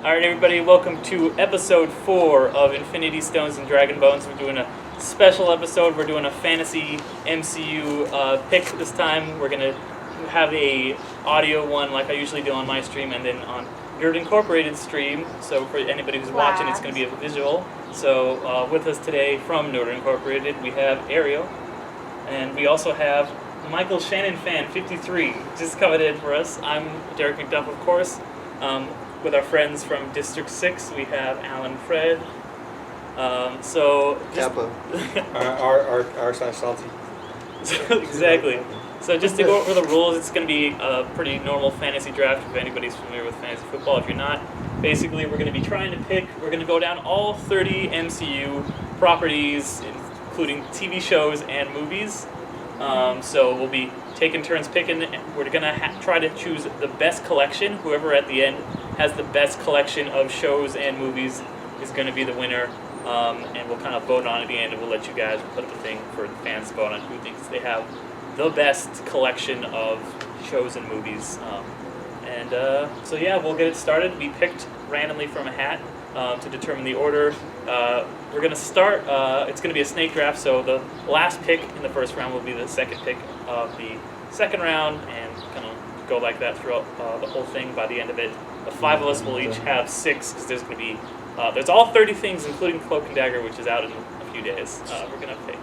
Alright everybody, welcome to episode 4 of Infinity Stones and Dragon Bones. We're doing a special episode. We're doing a fantasy MCU pick this time. We're going to have a audio one like I usually do on my stream, and then on Nerd Incorporated stream. So for anybody who's watching, it's going to be a visual. So with us today from Nerd Incorporated, we have Ariel. And we also have Michael Shannon Fan 53 just coming in for us. I'm Derek McDuff, of course. With our friends from Dstrct6, we have Alan Fred. So Kappa. R/salty. Exactly. So just to go over the rules, it's going to be a pretty normal fantasy draft if anybody's familiar with fantasy football. If you're not, basically we're going to be trying to pick, we're going to go down all 30 MCU properties, including TV shows and movies. So we'll be taking turns picking. We're going to try to choose the best collection. Whoever at the end has the best collection of shows and movies is going to be the winner. And we'll kind of vote on it at the end, and we'll let you guys put up a thing for the fans to vote on who thinks they have the best collection of shows and movies. So yeah, we'll get it started. We picked randomly from a hat to determine the order. We're going to start, it's going to be a snake draft, so the last pick in the first round will be the second pick of the second round, and kind of go like that throughout the whole thing. By the end of it, the 5 of us will each have 6, because there's going to be, there's all 30 things, including Cloak and Dagger, which is out in a few days. We're going to pick.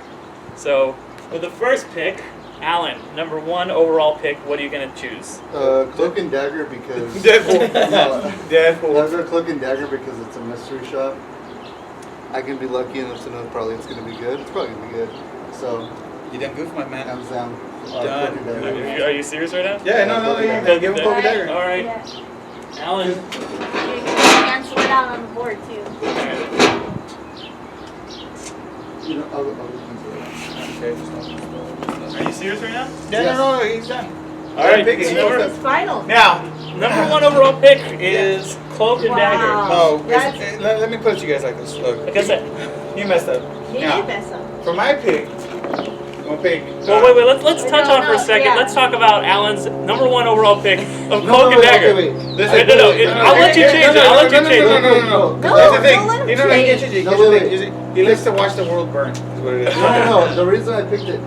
So, with the first pick, Alan, number 1 overall pick, what are you going to choose? Cloak and Dagger because... Deadpool. Deadpool. I'll go Cloak and Dagger because it's a mystery shop. I can be lucky enough to know probably it's going to be good. It's probably going to be good. So... You done goof, my man. Hands down. Done. Cloak and Dagger. Are you serious right now? Yeah, no, you can give him Cloak and Dagger. All right. Yeah. Alan. You cancel it out on the board too. You know, I'll look into it. Are you serious right now? Yeah, no, he's done. All right, pick It's it. his final. Now. Number 1 overall pick is Cloak and Dagger. No, That's- let me put it to you guys like this. Look, Like I said, you messed up. He Now, did mess up. for my pick, I'm gonna pick. well, wait, let's touch No, on for a no, second. yeah. Let's talk about Alan's number 1 overall pick of No, Cloak and wait, Dagger. wait. Listen, No, I'll let you change it. I'll let you change it. No. No, That's the thing. don't let him You know, he can't change. change it. No, wait. He likes to watch the world burn. Is what it is. No. The reason I picked it,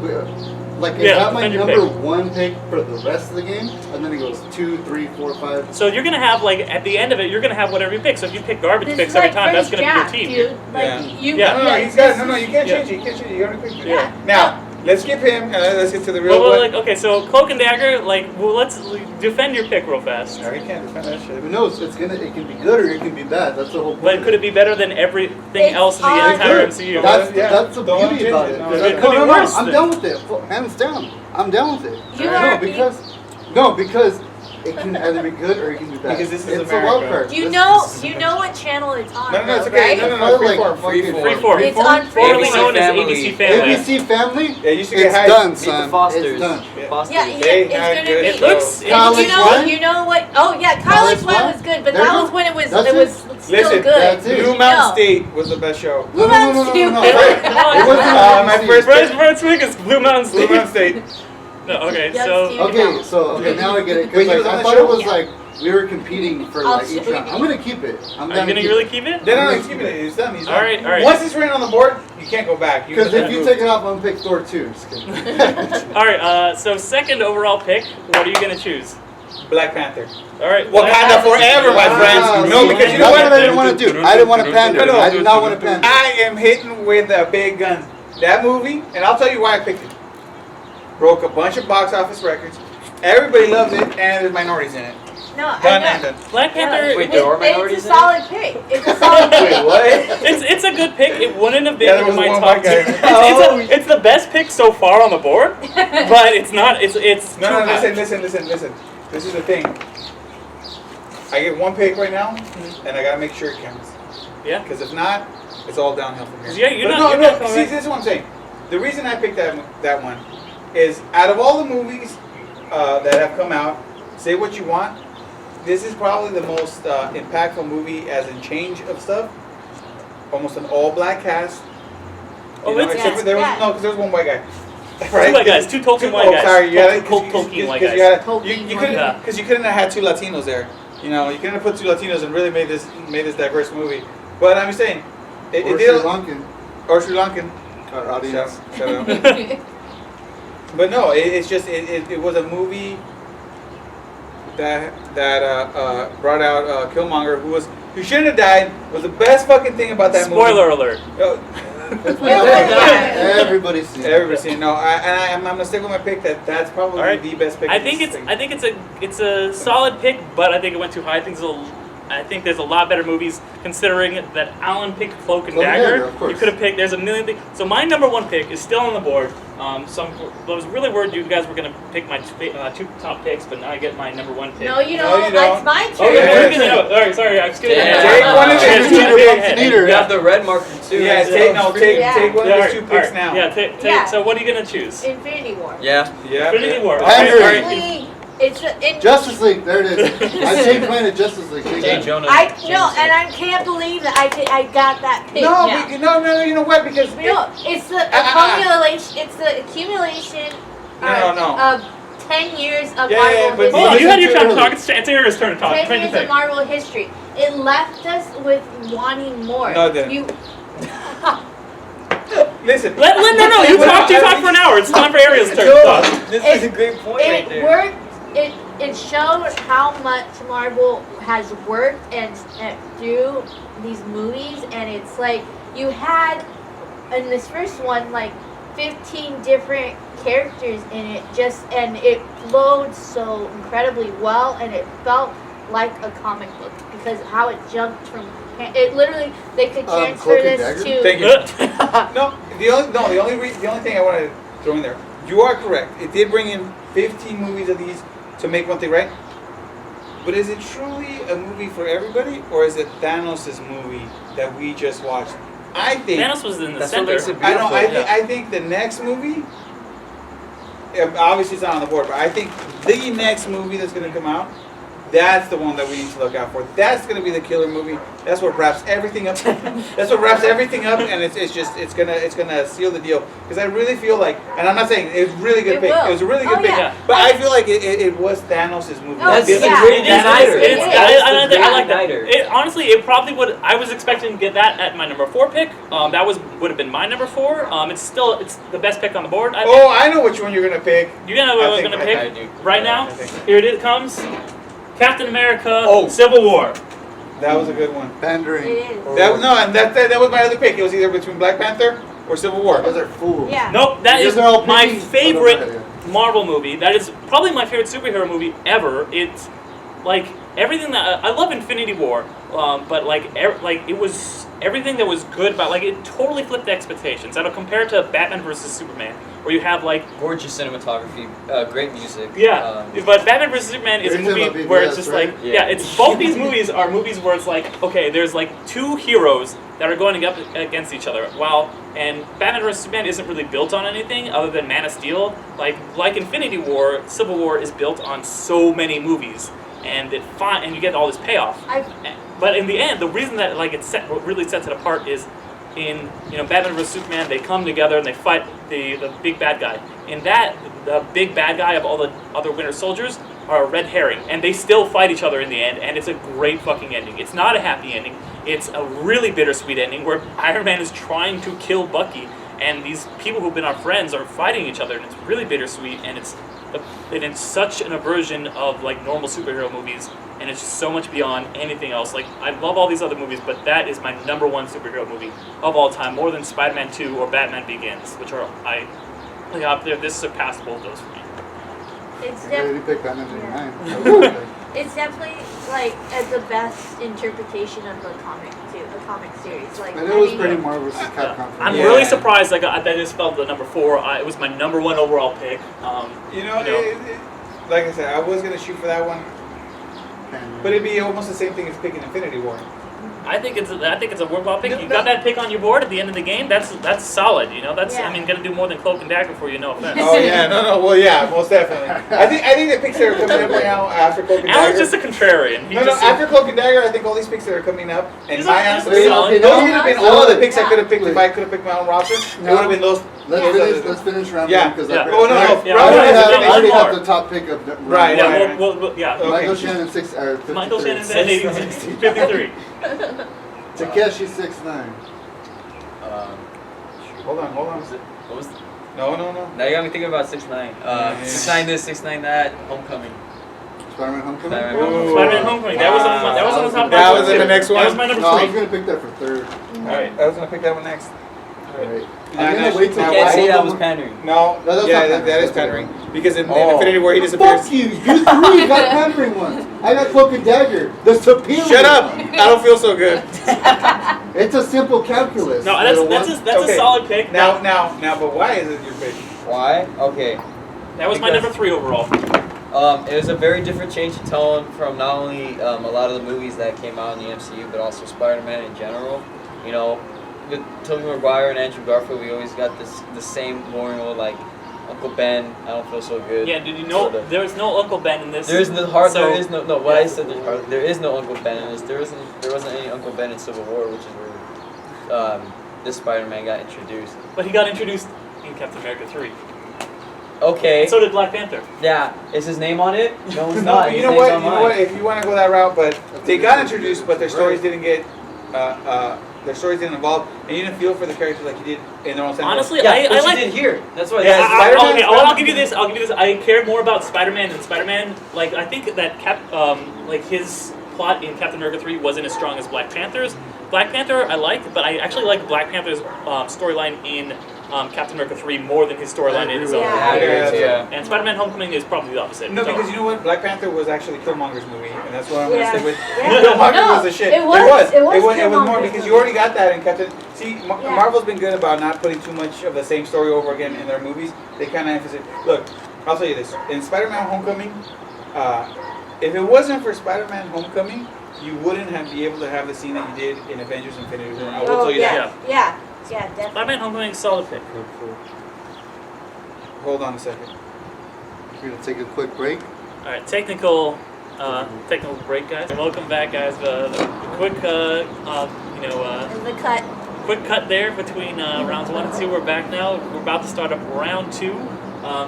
like, I Yeah, got my defend your number pick. 1 pick for the rest of the game, and then it goes 2, 3, 4, 5. So you're gonna have, like, at the end of it, you're gonna have whatever you pick. So if you pick garbage This picks is every like time, that's first gonna draft, be your team. dude. Like Yeah. you. Yeah. No, he's got it. No, you can't change it. You can't change it. You already picked it. Yeah. Now, let's skip him and let's get to the real Well, one. like, okay, so Cloak and Dagger, like, well, let's defend your pick real fast. No, he can't defend that shit. Who knows? It can be good or it can be bad. That's the whole point. But could it be better than everything It's else in the on- entire Good. MCU? That's the Don't beauty change about it. it. No, it could be No, worse I'm then. down with it. Hands down. I'm down with it. You no, are- because it can either be good or it can be bad. Because this is it's America. a wild card. You This know, is- you know what channel it's on. No, it's though, okay. right? No, Probably like freeform. Freeform. It's on Formerly Freeform. known as Family. ABC Family. ABC Family. Yeah, you should get It's hyped. done, Meet the son. Fosters. It's done. Fosters. Yeah, They it's had gonna good be. It looks. College One? You know what? Oh yeah, College College One One? was good, but There that you was go. when it was That's it it. was still Listen, good. that's it. Blue Mountain State was the best show. Blue Mountain State. No. It wasn't My ABC. first First week is Blue Mountain Blue State. Mountain State. No, okay, Yes, so Steve. Okay, now I get it. Wait, Because you was on I that thought show? it was Yeah. like we were competing for I'll like each show round. you. I'm gonna keep it. I'm are you gonna really keep it? No, he's keeping it. He's done. He's done. All right. Once it's written on the board, you can't go back. Because if you take it off, I'm gonna pick Thor 2. Just kidding. All right. So second overall pick. What are you gonna choose? Black Panther. All right. Wakanda forever, my friends. No, because you know That's what I what? didn't want to do. I didn't want to pander. No. I did not want to pander. I am hitting with the big guns. That movie, and I'll tell you why I picked it. Broke a bunch of box office records. Everybody loves it, and there's minorities in it. No, I Done know. and done. Black Panther. Wait, there are It's minorities a in it? solid pick. It's a solid pick. Wait, what? It's a good pick. It wouldn't have been Yeah, there in was my one top white 2. guy. It's the best pick so far on the board, but it's not. It's No, too high. listen. This is the thing. I get 1 pick right now, and I gotta make sure it counts. Yeah. Because if not, it's all downhill from here. Yeah, you're But not. no. You're not See, this is what I'm saying. The reason I picked that one is out of all the movies that have come out, say what you want. This is probably the most impactful movie as in change of stuff. Almost an all-black cast. Oh, You know, it's except for there was yeah. no, because there was 1 white guy. Two white guys, two Tolkien white guys. Sorry, you got it. Tolkien white Because guys. you couldn't have had 2 Latinos there. You know, you couldn't have put two Latinos and really made this diverse movie. But I'm just saying, it Or did. Sri Lankan. Or Sri Lankan. Our audience. Shout out. But no, it's just it was a movie that brought out Killmonger, who shouldn't have died. Was the best fucking thing about that Spoiler alert. movie. Everybody's seen it. Everybody's seen it. No, I'm gonna stick with my pick. That's probably All right. the best pick. I of think this it's thing. a solid pick, but I think it went too high. I think there's a lot better movies considering that Alan picked Cloak and Cloak and Dagger. Dagger, of course. You could have picked. There's a million things. So my number one pick is still on the board. I was really worried you guys were gonna pick my two top picks, but now I get my number one pick. No, you No, don't. you That's don't. my turn. Oh, Yeah. we're gonna know. All right, sorry, I'm skipping Yeah. ahead. Take one of Yeah, these. skip Eater, ahead. pumpkin eater. You have the red marker too. Yeah, take Yeah. one Yeah, of all those two right, picks all right. now. Yeah, take. Yeah. So what are you gonna choose? Infinity War. Yeah. Yeah. Infinity War. Henry. Okay, all right. Actually, it's Justice League, there it is. I changed mine to Justice League. Take Jay that. Jonah. I no, and I can't believe that I got that pick. No, now. no, you know what? Because No, it's the accumulation. It's the accumulation No. of 10 years of Yeah, Marvel yeah, but history. Hold on, you had your Listen time to to talk. It's Aaron's turn to talk. 10 Finish years your of pick. Marvel history. It left us with wanting more. No, it didn't. You, listen. No, you talked for an hour. It's time for Ariel's turn to talk. This is a great point right it there. worked. It showed how much Marvel has worked and through these movies, and it's like you had in this first one like 15 different characters in it, and it flowed so incredibly well, and it felt like a comic book because how it jumped from it literally they could transfer Cloak and this Dagger? to Thank you. No, the only thing I want to throw in there. You are correct. It did bring in 15 movies of these to make one thing right. But is it truly a movie for everybody, or is it Thanos' movie that we just watched? I think Thanos was in the That's what center. makes it I know. beautiful. I think the next movie. Obviously, it's not on the board, but I think the next movie that's going to come out, that's the one that we need to look out for. That's going to be the killer movie. That's what wraps everything up. That's what wraps everything up, and it's gonna seal the deal. Because I really feel like, and I'm not saying it was a really good It pick. will. It was a really Oh, good pick, yeah. but I feel like it was Thanos' movie. Oh, That's yeah. the Yeah. great It is. Snyder. It is. Yeah. I like that. Snyder. Honestly, it probably would. I was expecting to get that at my number 4 pick. That would have been my number 4. It's the best pick on the board. I think. Oh, I know which one you're gonna pick. You know what I was I think gonna I pick do. right now. I think- Here it comes. Captain America. Oh. Civil War. That was a good one. Pandering. it is. That was my other pick. It was either between Black Panther or Civil War. Those are fools. Yeah. Nope, that Because is they're all my picking- favorite Oh, no, Marvel movie. That is probably my favorite superhero movie ever. It's like everything that I love Infinity War, but it was everything that was good about it totally flipped the expectations. That'll compare to Batman versus Superman, where you have Gorgeous cinematography, great music. but Batman vs Superman is a You're talking movie about where it's BBS, just right? Yeah. it's both these movies are movies where it's like, okay, there's like two heroes that are going up against each other. And Batman vs Superman isn't really built on anything other than Man of Steel. Like Infinity War, Civil War is built on so many movies, and and you get all this payoff. But in the end, the reason that what really sets it apart is in Batman vs Superman, they come together and they fight the big bad guy. In that, the big bad guy of all the other Winter Soldiers are a red herring, and they still fight each other in the end, and it's a great fucking ending. It's not a happy ending. It's a really bittersweet ending where Iron Man is trying to kill Bucky, and these people who've been our friends are fighting each other, and it's really bittersweet, and it's such an aversion of normal superhero movies, and it's just so much beyond anything else. I love all these other movies, but that is my number 1 superhero movie of all time, more than Spider-Man 2 or Batman Begins, which are up there. This surpassed both those for me. It's Yeah, def- you picked Batman 89. it's definitely the best interpretation of a comic series. And it was pretty more versus Capcom. for I'm me. really surprised that this fell to number 4. It was my number 1 overall pick. Like I said, I was gonna shoot for that one, Pandering. but it'd be almost the same thing as picking Infinity War. I think it's a worthwhile pick. No, You no. got that pick on your board at the end of the game. That's solid. That's Yeah. gonna do more than Cloak and Dagger for you. No offense. Oh yeah, well yeah, most definitely. I think the picks that are coming up right now after Cloak and Alan's Dagger. just a contrarian. After Cloak and Dagger, I think all these picks that are coming up, and He's my a- honest he's a opinion, solid- those would have been all the picks I Yeah. could have picked if I could have picked my own roster. It would have been those Let's finish round Yeah. one because Yeah. Oh, no, no. Yeah. I Round one already has to have, finish I already more. have the top pick of round Right, one. right. Well, yeah. Okay. Michael Shannon 53. Michael Shannon said 53. Takeshi 6'9". Hold on. What was No. Now you got me thinking about 6'9". 6'9" this, 6'9" that. Homecoming. Spider-Man Homecoming. Spider-Man. Ooh. Spider-Man Homecoming. That was on the top. That was in the next That was one. my number No, I was 3. gonna pick that for third. Alright, I was gonna pick that one next. Alright. Now, I'm gonna wait till now, You can't why- say that was pandering. No, No, that's yeah, not that pandering. is pandering. Because in Oh. Infinity War he disappears. Fuck you! You 3 got pandering ones. I got Cloak and Dagger. The superior. Shut up! one. I don't feel so good. It's a simple calculus. No, that's Okay. a solid pick. Now, but why is it your pick? Why? Okay. That was my Because- number 3 overall. It was a very different change in tone from not only a lot of the movies that came out in the MCU, but also Spider-Man in general. You know, with Tobey Maguire and Andrew Garfield, we always got the same boring old like Uncle Ben. I don't feel so good. Yeah, did you know there was no Uncle Ben in this? There is no heart. So- There is no. What yeah. I said. There is no Uncle Ben in this. There wasn't any Uncle Ben in Civil War, which is where this Spider-Man got introduced. But he got introduced in Captain America 3. Okay. And so did Black Panther. Yeah. Is his name on it? No, it's No, not. but His you know name's what? on You know mine. what? If you want to go that route, but they got introduced, but their stories didn't get. Their stories didn't evolve, and you didn't feel for the characters like you did in their own sense. Honestly, Yeah, I but you like. did here. That's why. Yeah, that's- Spider-Man- Okay, I'll give you this. I'll give you this. I care more about Spider-Man than Spider-Man. Like I think that like his plot in Captain America 3 wasn't as strong as Black Panther's. Black Panther I liked, but I actually like Black Panther's storyline in Captain America 3 more than his storyline in his own. Yeah. Yeah. And Spider-Man Homecoming is probably the opposite. No, So- because you know what? Black Panther was actually Killmonger's movie, and that's what I'm gonna Yeah. stick with. Yeah. Killmonger No, was the shit. it was It was more Killmonger's because movie. you already got that in Captain. See, Yeah. Marvel's been good about not putting too much of the same story over again in their movies. They kind of emphasize. Look, I'll tell you this: in Spider-Man: Homecoming, if it wasn't for Spider-Man: Homecoming, you wouldn't have be able to have the scene that you did in Avengers: Infinity War. I will Oh, tell you yeah. that. Yeah, definitely. Spider-Man Homecoming solid pick. Hold on a second. We're gonna take a quick break. All right, technical break, guys. Welcome back, guys. The quick, And the cut. quick cut there between rounds 1 and 2. We're back now. We're about to start up round 2.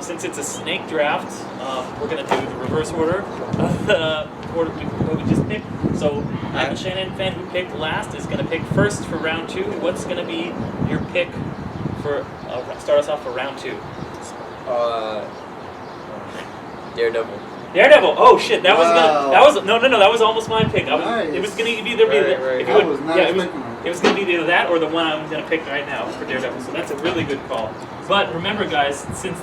Since it's a snake draft, we're gonna do the reverse order of the order what we just picked. So Michael Shannon, fan who picked last, is gonna pick first for round 2. What's gonna be your pick for start us off for round 2? Daredevil. Daredevil. Oh shit, that was Wow. that was almost my pick. It was gonna either be Right, the, right. if you I would, was not yeah, it was, expecting that. it was gonna be either that or the one I'm gonna pick right now for Daredevil. So that's a really good call. But remember, guys, since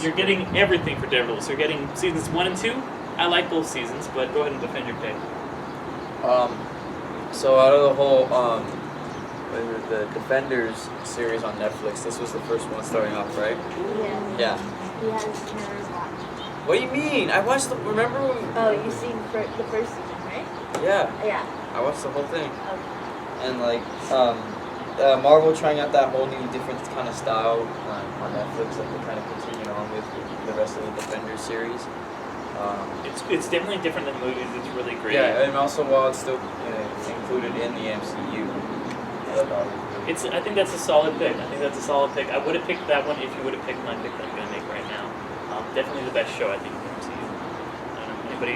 you're getting everything for Daredevil, so you're getting seasons 1 and 2. I like both seasons, but go ahead and defend your pick. So out of the whole the Defenders series on Netflix, this was the first one starting off, right? Yeah. Yeah. He has never watched. What do you mean? I watched the. Remember when? Oh, you seen the first season, right? Yeah, Yeah. I watched the whole thing. Okay. And like Marvel trying out that whole new different kind of style on Netflix that they kind of continue on with the rest of the Defenders series. It's definitely different than movies. It's really great. Yeah, and also while it's still included in the MCU. I think that's a solid pick. I would have picked that one if you would have picked my pick that I'm going to make right now. Definitely the best show, I think, in the MCU. I don't know, anybody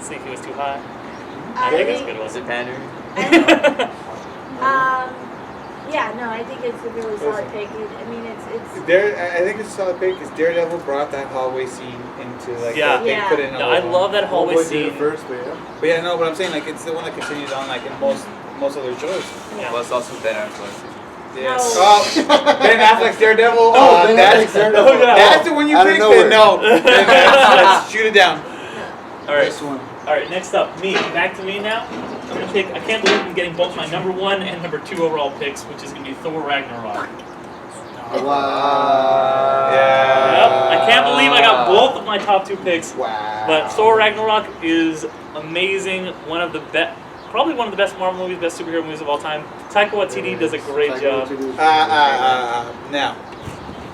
think it was too high? I think it's a good one. Was it pandering? Yeah, no, I think it's a really solid pick. I mean, it's. I think it's a solid pick because Daredevil brought that hallway scene into like Yeah. they put it in. No, I love that hallway Homeboy did scene. it first, but yeah. But yeah, no, but I'm saying like it's the one that continues on like in most other shows. Yeah. Well, it's also Ben Affleck. Yeah. No. Oh, Ben Affleck's Daredevil. Oh, Ben that's, Affleck's Daredevil. Oh, yeah. that's the one you Out of picked. nowhere. Then no. Then let's shoot it down. All right. This one. All right, next up, me. Back to me now. I'm gonna pick. I can't believe I'm getting both my number 1 and number 2 overall picks, which is gonna be Thor Ragnarok. Wow. Yeah. Yep. I can't believe I got both of my top 2 picks. Wow. But Thor Ragnarok is amazing. Probably one of the best Marvel movies, best superhero movies of all time. Taika Waititi does a great job. Now,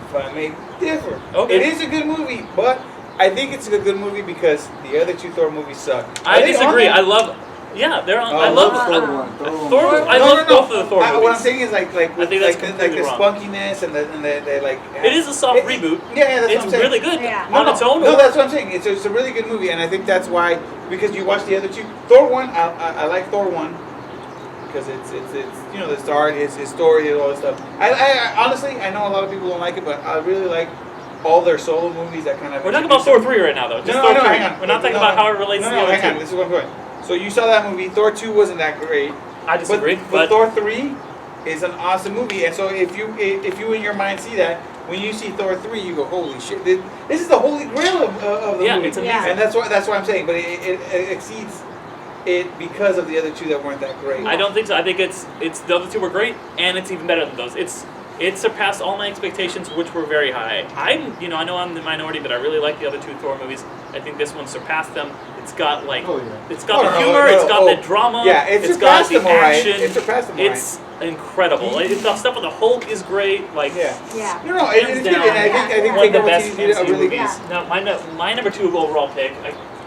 if I may differ, Okay. it is a good movie, but I think it's a good movie because the other two Thor movies suck. I Are they on disagree. there? I love. Yeah, they're on. Oh, I love Thor Thor. one. Thor. I love both of the Thor movies. What I'm saying is like I think that's the completely wrong. spunkiness and the like. It is a soft reboot. Yeah, that's It's what I'm saying. really good Yeah. on its own. No, that's what I'm saying. It's a really good movie, and I think that's why, because you watch the other two. Thor 1, I like Thor 1 because it's you know, the start, his story, and all this stuff. I honestly, I know a lot of people don't like it, but I really like all their solo movies that kind of. We're talking about Thor 3 right now, though. Just No, Thor 3. hang on. We're not talking about how it relates to the other hang on. two. This is what I'm going. So you saw that movie. Thor 2 wasn't that great. I disagree, But Thor 3 is an awesome movie, and so if you in your mind see that, when you see Thor 3, you go, holy shit! This is the holy grail of the Yeah, movie. it's amazing. And that's why I'm saying, but it exceeds it because of the other two that weren't that great. I don't think so. I think it's the other two were great, and it's even better than those. It surpassed all my expectations, which were very high. I know I'm the minority, but I really like the other two Thor movies. I think this one surpassed them. It's got it's got the humor, it's got the drama, Yeah, it's got the them all right. action. It surpassed them all right. It's incredible. The stuff with the Hulk is great. Like Yeah. Yeah. No, it's hands good, down, and I think one of the Taika best Waititi did a MCU really movies. good. Now, my number 2 overall pick.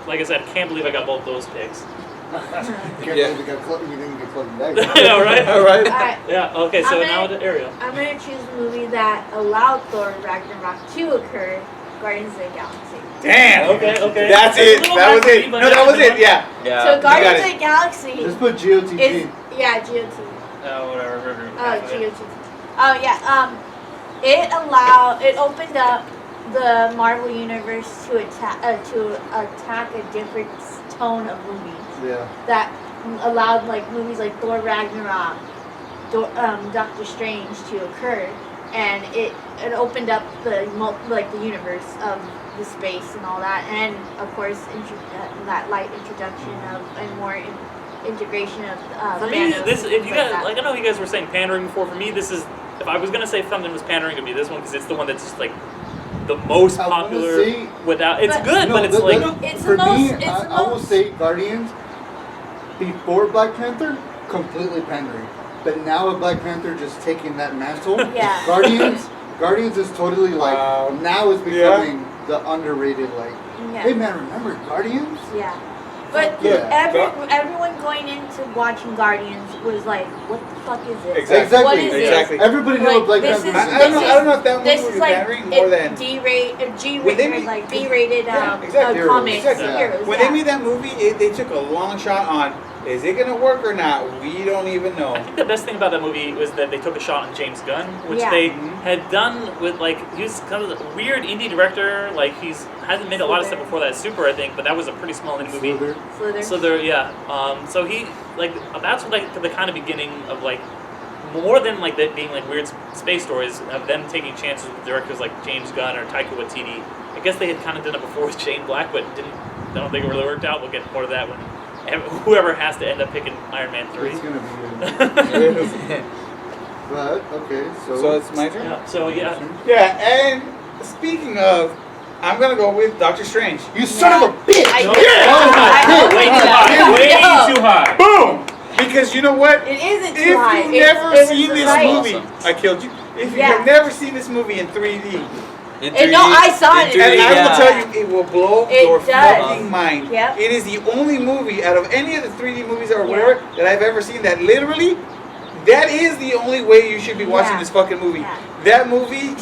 Like I said, I can't believe I got both those picks. Can't Yeah. believe we didn't get Cloak and Dagger. I know, right? All right. Alright, Yeah. Okay. So I'm now gonna- to Ariel. I'm gonna choose a movie that allowed Thor Ragnarok to occur, Guardians of the Galaxy. Damn. Okay. That's It's a it. little That was hard for it. me, but No, that was it. Yeah. Yeah. So Guardians got of the Galaxy Just put GOTG. is GOT. Whatever. GOT. Oh yeah. It opened up the Marvel universe to attack a different tone of movies Yeah. that allowed like movies like Thor Ragnarok, Doctor Strange to occur, and it opened up the universe of the space and all that, and of course that light introduction of and more integration of For me, Thanos this and if things you like guys that. like I know you guys were saying pandering before. For me, this is if I was gonna say something was pandering, it'd be this one because it's the one that's just like the most I wanna popular. say- Without it's But- good, No, but it's the- like the- It's for the most- me, it's the I will most- say Guardians before Black Panther, completely pandering. But now with Black Panther just taking that mantle, Yeah. Guardians is totally like now it's becoming the underrated like. Yeah. Hey man, remember Guardians? Yeah. But Yeah. everyone going into watching Guardians was like, what the fuck is this? Exactly. What is Exactly. Everybody knew what Black this Panther is- was. I don't know if that This movie is was like pandering more than. G-rated, When they made- like B-rated Yeah, exactly. comics, Exactly. heroes. When yeah. they made that movie, they took a long shot on, is it gonna work or not? We don't even know. I think the best thing about that movie was that they took a shot on James Gunn, which Yeah. they had done with he's kind of a weird indie director. Like hasn't made a lot of stuff before that. Super, I think, but that was a pretty small indie movie. Slither. Slither. Yeah. So he that's the kind of beginning of more than that being weird space stories of them taking chances with directors like James Gunn or Taika Waititi. I guess they had kind of done it before with Shane Black, but I don't think it really worked out. We'll get more of that when whoever has to end up picking Iron Man 3. It's gonna be good. But okay, So it's my turn? Yeah, so yeah. Yeah, and speaking of, I'm gonna go with Doctor Strange. You son of a bitch! I know. Yeah. Way too high. Way too high. Boom! Because you know what? It isn't If too high. you've never It's seen this right. movie, I killed you. If you Yeah. have never seen this movie in 3D, In And no, I saw it in and 3D. I will yeah. tell you, it will blow It your does. fucking mind. Yep. It is the only movie out of any of the 3D movies or Yeah. whatever that I've ever seen that literally, that is the only way you should be watching Yeah. this fucking movie. Yeah. That movie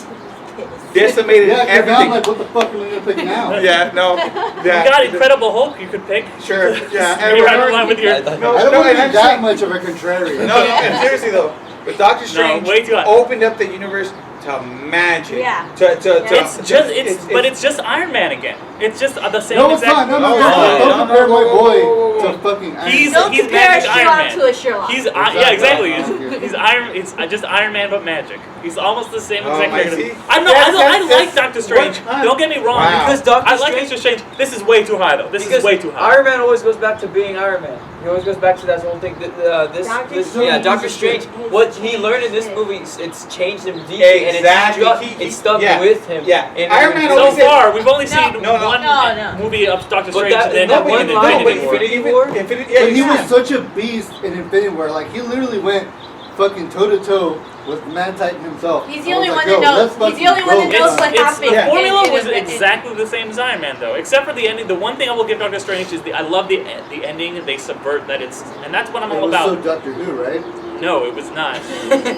decimated Yeah, 'cause now I'm everything. like, what the fuck am I gonna pick now? Yeah, no. You got Incredible Hulk you could pick. Sure, yeah. And you're right in line with your. I thought- No, I don't no, want to and be I'm that saying- much of a contrarian. No, and seriously though, but Doctor Strange way too high. opened up the universe to magic. Yeah. It's just Iron Man again. It's just the same No, it's exact. not. No, No, don't no, compare no, my whoa, boy whoa, whoa, whoa. to fucking Iron He's- Man. Don't compare a Magic Iron Sherlock Man. to a Sherlock. He's Exactly. yeah, exactly. Okay. He's Iron. It's just Iron Man but magic. He's almost the same Oh, exact I character. see. I know. I like Doctor Strange. What? Don't get me wrong. Wow. Because Doctor I like Strange. Doctor Strange. This is way too high though. This is way too high. Iron Man always goes back to being Iron Man. He always goes back to that whole thing. Doctor Strange Doctor is Strange. his- What he learned in this movie, it's changed him deeply, and Exactly. it's stuck Yeah. with him. Yeah. in Iron Man So always said- far, we've only seen No, no. one No. movie of Doctor But Strange. that- and then that nothing one in line, Infinity but War. Infinity War? Yeah, But he was exactly. such a beast in Infinity War. Like he literally went fucking toe to toe with Mad Titan himself. He's the I was only like, one that yo, knows. let's He's the only fucking one that go, knows son. what happened. The formula in- was in- exactly the same as Iron Man, though, except for the ending. The one thing I will give Doctor Strange is I love the ending. They subvert that and that's what I'm It all was about. so Doctor Who, right? No, it was not.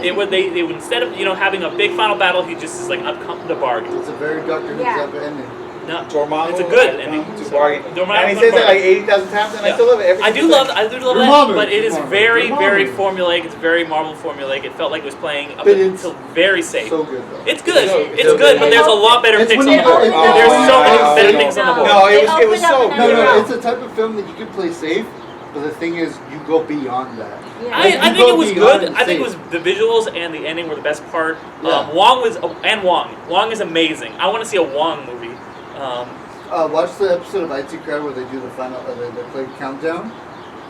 It would they would instead of having a big final battle, he just is like, I've come to bargain. It's a very Doctor Who Yeah. type of ending. No, Dormammu it's a good had ending. come to bargain. Dormammu And he come says to it like 80,000 times, and I Yeah. still love it. Every I do single love time. that, Dormammu, but it is Dormammu, very, very Dormammu. formulaic. It's very Marvel formulaic. It felt like it was playing up But it's until very safe. So good though. It's good. So- It's so good, good. but there's a lot better It's picks when on the you- board. it- There's oh, so many no, better no, things on the board. No, it was opened so up good. No, another no, round. it's a type of film that you can play safe, but the thing is, you go beyond that. Yeah. Like, I you think go it was beyond good. I think it was safe. the visuals and the ending were the best part. Yeah. Wong is amazing. I want to see a Wong movie. Watch the episode of IT Crowd where they do the final, they play countdown.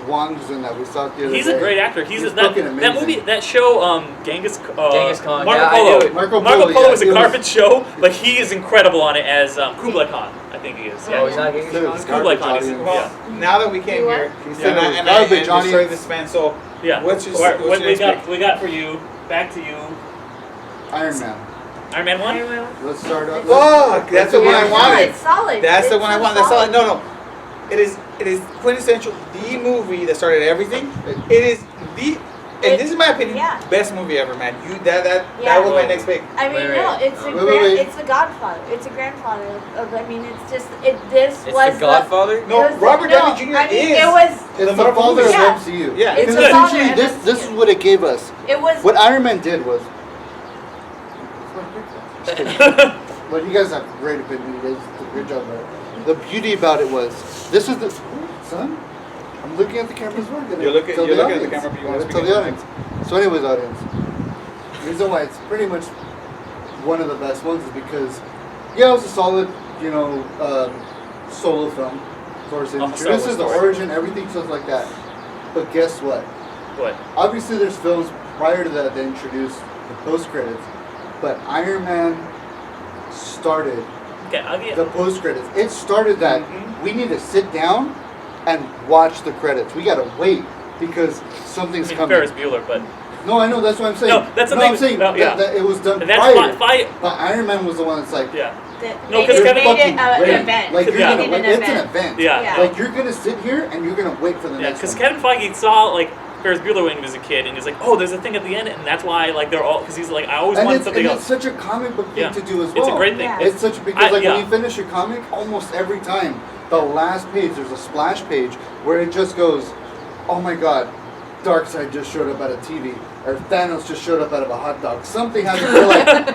Wong's in that. We saw it the other He's day. a great actor. He's He's that fucking amazing. movie, that show, Genghis Khan, Marco yeah, I Polo. knew it. Marco Marco Polo, Polo yeah, is a it was- garbage show, but he is incredible on it as Kublai Khan. I think he is. Oh, Yeah. he's not Genghis Dude, Khan? it's Kublai garbage Khan is audience. Well, now that we came You here, He and said it was I garbage destroyed audience. this man, so Yeah. what's your, What what's your we next got? pick? We got for you. Back to you. Iron Man. Iron Man 1. Let's start off. Fuck, that's the one I Yeah. wanted. It's solid. That's the It's one I so want. That's solid. solid. No. It is quintessential. The movie that started everything. It is the, and this is my opinion, Yeah. best movie ever, man. That Yeah. was my next pick. I mean, Wait, no, wait. it's a Wait. it's the Godfather. It's a grandfather of. I mean, it's just this It's was the Godfather? No, it was Robert no, Downey Jr. I mean, is. It was. It's The the Marvel father of movies. Yeah. MCU. Yeah. It's Because the father essentially, of this MCU. is what it gave us. It was. What Iron Man did was. But you guys have great opinion. You guys did a great job about it. The beauty about it was this is the son. I'm looking at the camera's work. You're looking at the camera, but you want to tell speak the into the audience. So, anyways, audience. The reason why it's pretty much one of the best ones is because, yeah, it was a solid, solo film. Of course, Star this Wars is the story. origin, everything stuff like that. But guess what? What? Obviously, there's films prior to that that introduced the post credits, but Iron Man started Okay, I'll get. the post credits. It started that we need to sit down and watch the credits. We gotta wait because something's coming. Ferris Bueller, but No, I know. That's what I'm saying. No, that's the I'm thing. saying No, yeah. that it was done and that's prior. why. But Iron Man was the one that's like, Yeah. The, No, they 'cause just Kevin- made it fucking an great. event. Like you're Yeah. gonna wait. It's an event. Yeah. Yeah. Like you're gonna sit here and you're gonna wait for the Yeah, next because one. Kevin Feige saw like Ferris Bueller when he was a kid, and he's like, "Oh, there's a thing at the end," and that's why like they're all because he's like, "I always and wanted it's, something and else." it's such a comic book thing Yeah. to do as well. It's a great thing. Yeah. It's such because like yeah. when you finish your comic, almost every time the last page there's a splash page where it just goes, "Oh my God, Darkseid just showed up at a TV," or Thanos just showed up out of a hot dog. Something has to feel like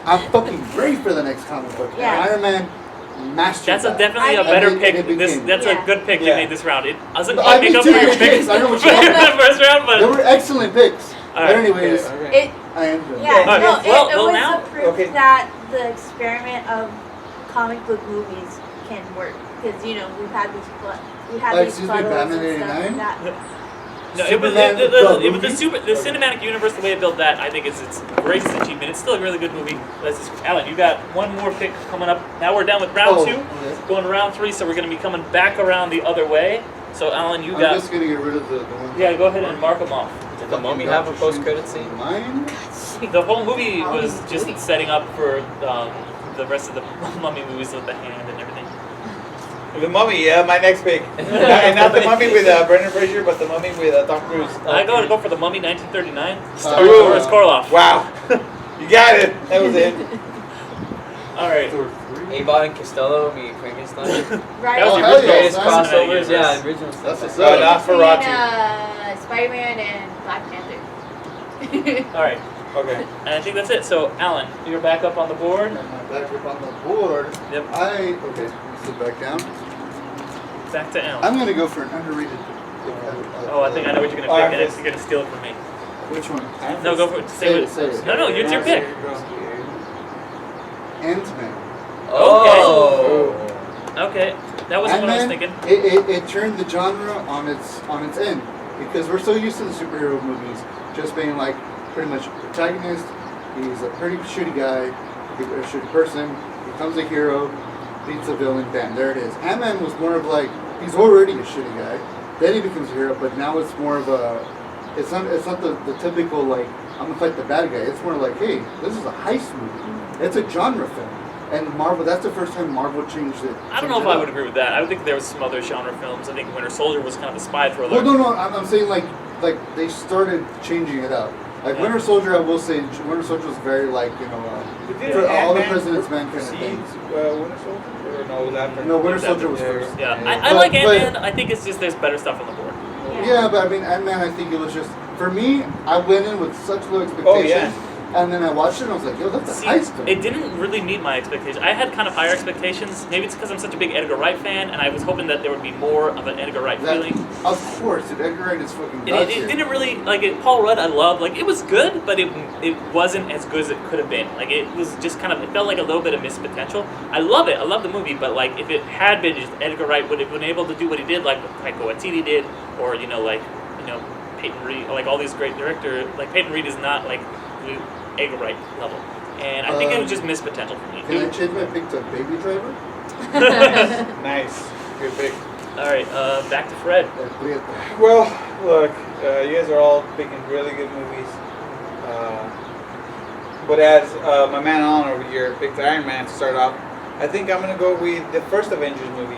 I'm fucking ready for the next comic book. And Yeah. Iron Man mastered That's that. definitely a And better it- pick. and it became- That's Yeah. a good pick you Yeah. made this round. It doesn't I quite mean, make up two for your good pick picks. I know what you in mean. the first round, They but were excellent picks. All But right. anyways, Okay. It, I am done. yeah, Okay. no, Well, it was now- the proof okay. that the experiment of comic book movies can work because we've had these Excuse me, puddles Batman and stuff 89? like that. no, it was Superman, it was the movie? the cinematic universe. The way it built that, I think it's greatest achievement. It's still a really good movie. Alan, you got one more pick coming up. Now we're down with round two, okay. going to round three. So we're going to be coming back around the other way. So Alan, you I'm got. just gonna get rid of the one. Yeah, go ahead and mark them off. Did the Mummy have a post-credit scene? Mine? The whole movie How was he's just doing. setting up for the rest of the Mummy movies with the hand and everything. The Mummy, yeah, my next pick. And not the Mummy with Brendan Fraser, but the Mummy with Tom Cruise. I gotta go for the Mummy 1939. Ooh. Boris Karloff. Wow, you got it. That was it. All right. Abbott and Costello meet Frankenstein. Right. That was Oh, the hell yeah, Greatest that's crossovers. universe. Yeah, original That's stuff. what's up. Nosferatu. Spider-Man and Black Panther. All right. Okay. And I think that's it. So Alan, you're back up on the board. And my back up on the board. Yep. Okay, sit back down. Back to Alan. I'm gonna go for an underrated. Oh, I think I know what you're gonna Iron pick, and Fist. you're gonna steal it from me. Which one? No, go for it. Say it, say it. No, it's your pick. Ant-Man. Oh. Okay, that wasn't what I was Ant-Man, thinking. it turned the genre on its end because we're so used to the superhero movies just being like pretty much protagonist. He's a pretty shitty guy, a shitty person. Becomes a hero, beats a villain. Bam, there it is. Ant-Man was more of like he's already a shitty guy. Then he becomes a hero, but now it's more of a It's not the typical like I'm gonna fight the bad guy. It's more like, hey, this is a heist movie. It's a genre film. And Marvel, that's the first time Marvel changed it. I don't know if I would agree with that. I would think there was some other genre films. I think Winter Soldier was kind of a spy thriller. Well, no, I'm saying like they started changing it up. Like Winter Soldier, I will say, Winter Soldier was very like for all the President's Men kind of things. Winter Soldier, or no, was after? No, Winter Soldier was first. Yeah, I like Ant-Man. I think it's just there's better stuff on the board. Yeah, but I mean, Ant-Man, I think it was just for me. I went in with such low expectations. Oh, yeah. And then I watched it and I was like, yo, that's a heist film. It didn't really meet my expectations. I had kind of higher expectations. Maybe it's because I'm such a big Edgar Wright fan, and I was hoping that there would be more of an Edgar Wright feeling. Of course, Edgar Wright is fucking It didn't really, like, Paul Rudd I loved. Like, it was good, but it wasn't as good as it could have been. Like, it was just kind of, it felt like a little bit of missed potential. I love it. I love the movie, but, like, if it had been just Edgar Wright would have been able to do what he did, like Taika Waititi did, or, Peyton Reed, like, all these great directors. Like, Peyton Reed is not, like, Edgar Wright level. And I think it was just missed potential for me. Can I change my pick to Baby Driver? Nice. Good pick. Alright, back to Fred. Well, look, you guys are all picking really good movies. But as my man Alan over here picked Iron Man to start off, I think I'm going to go with the first Avengers movie.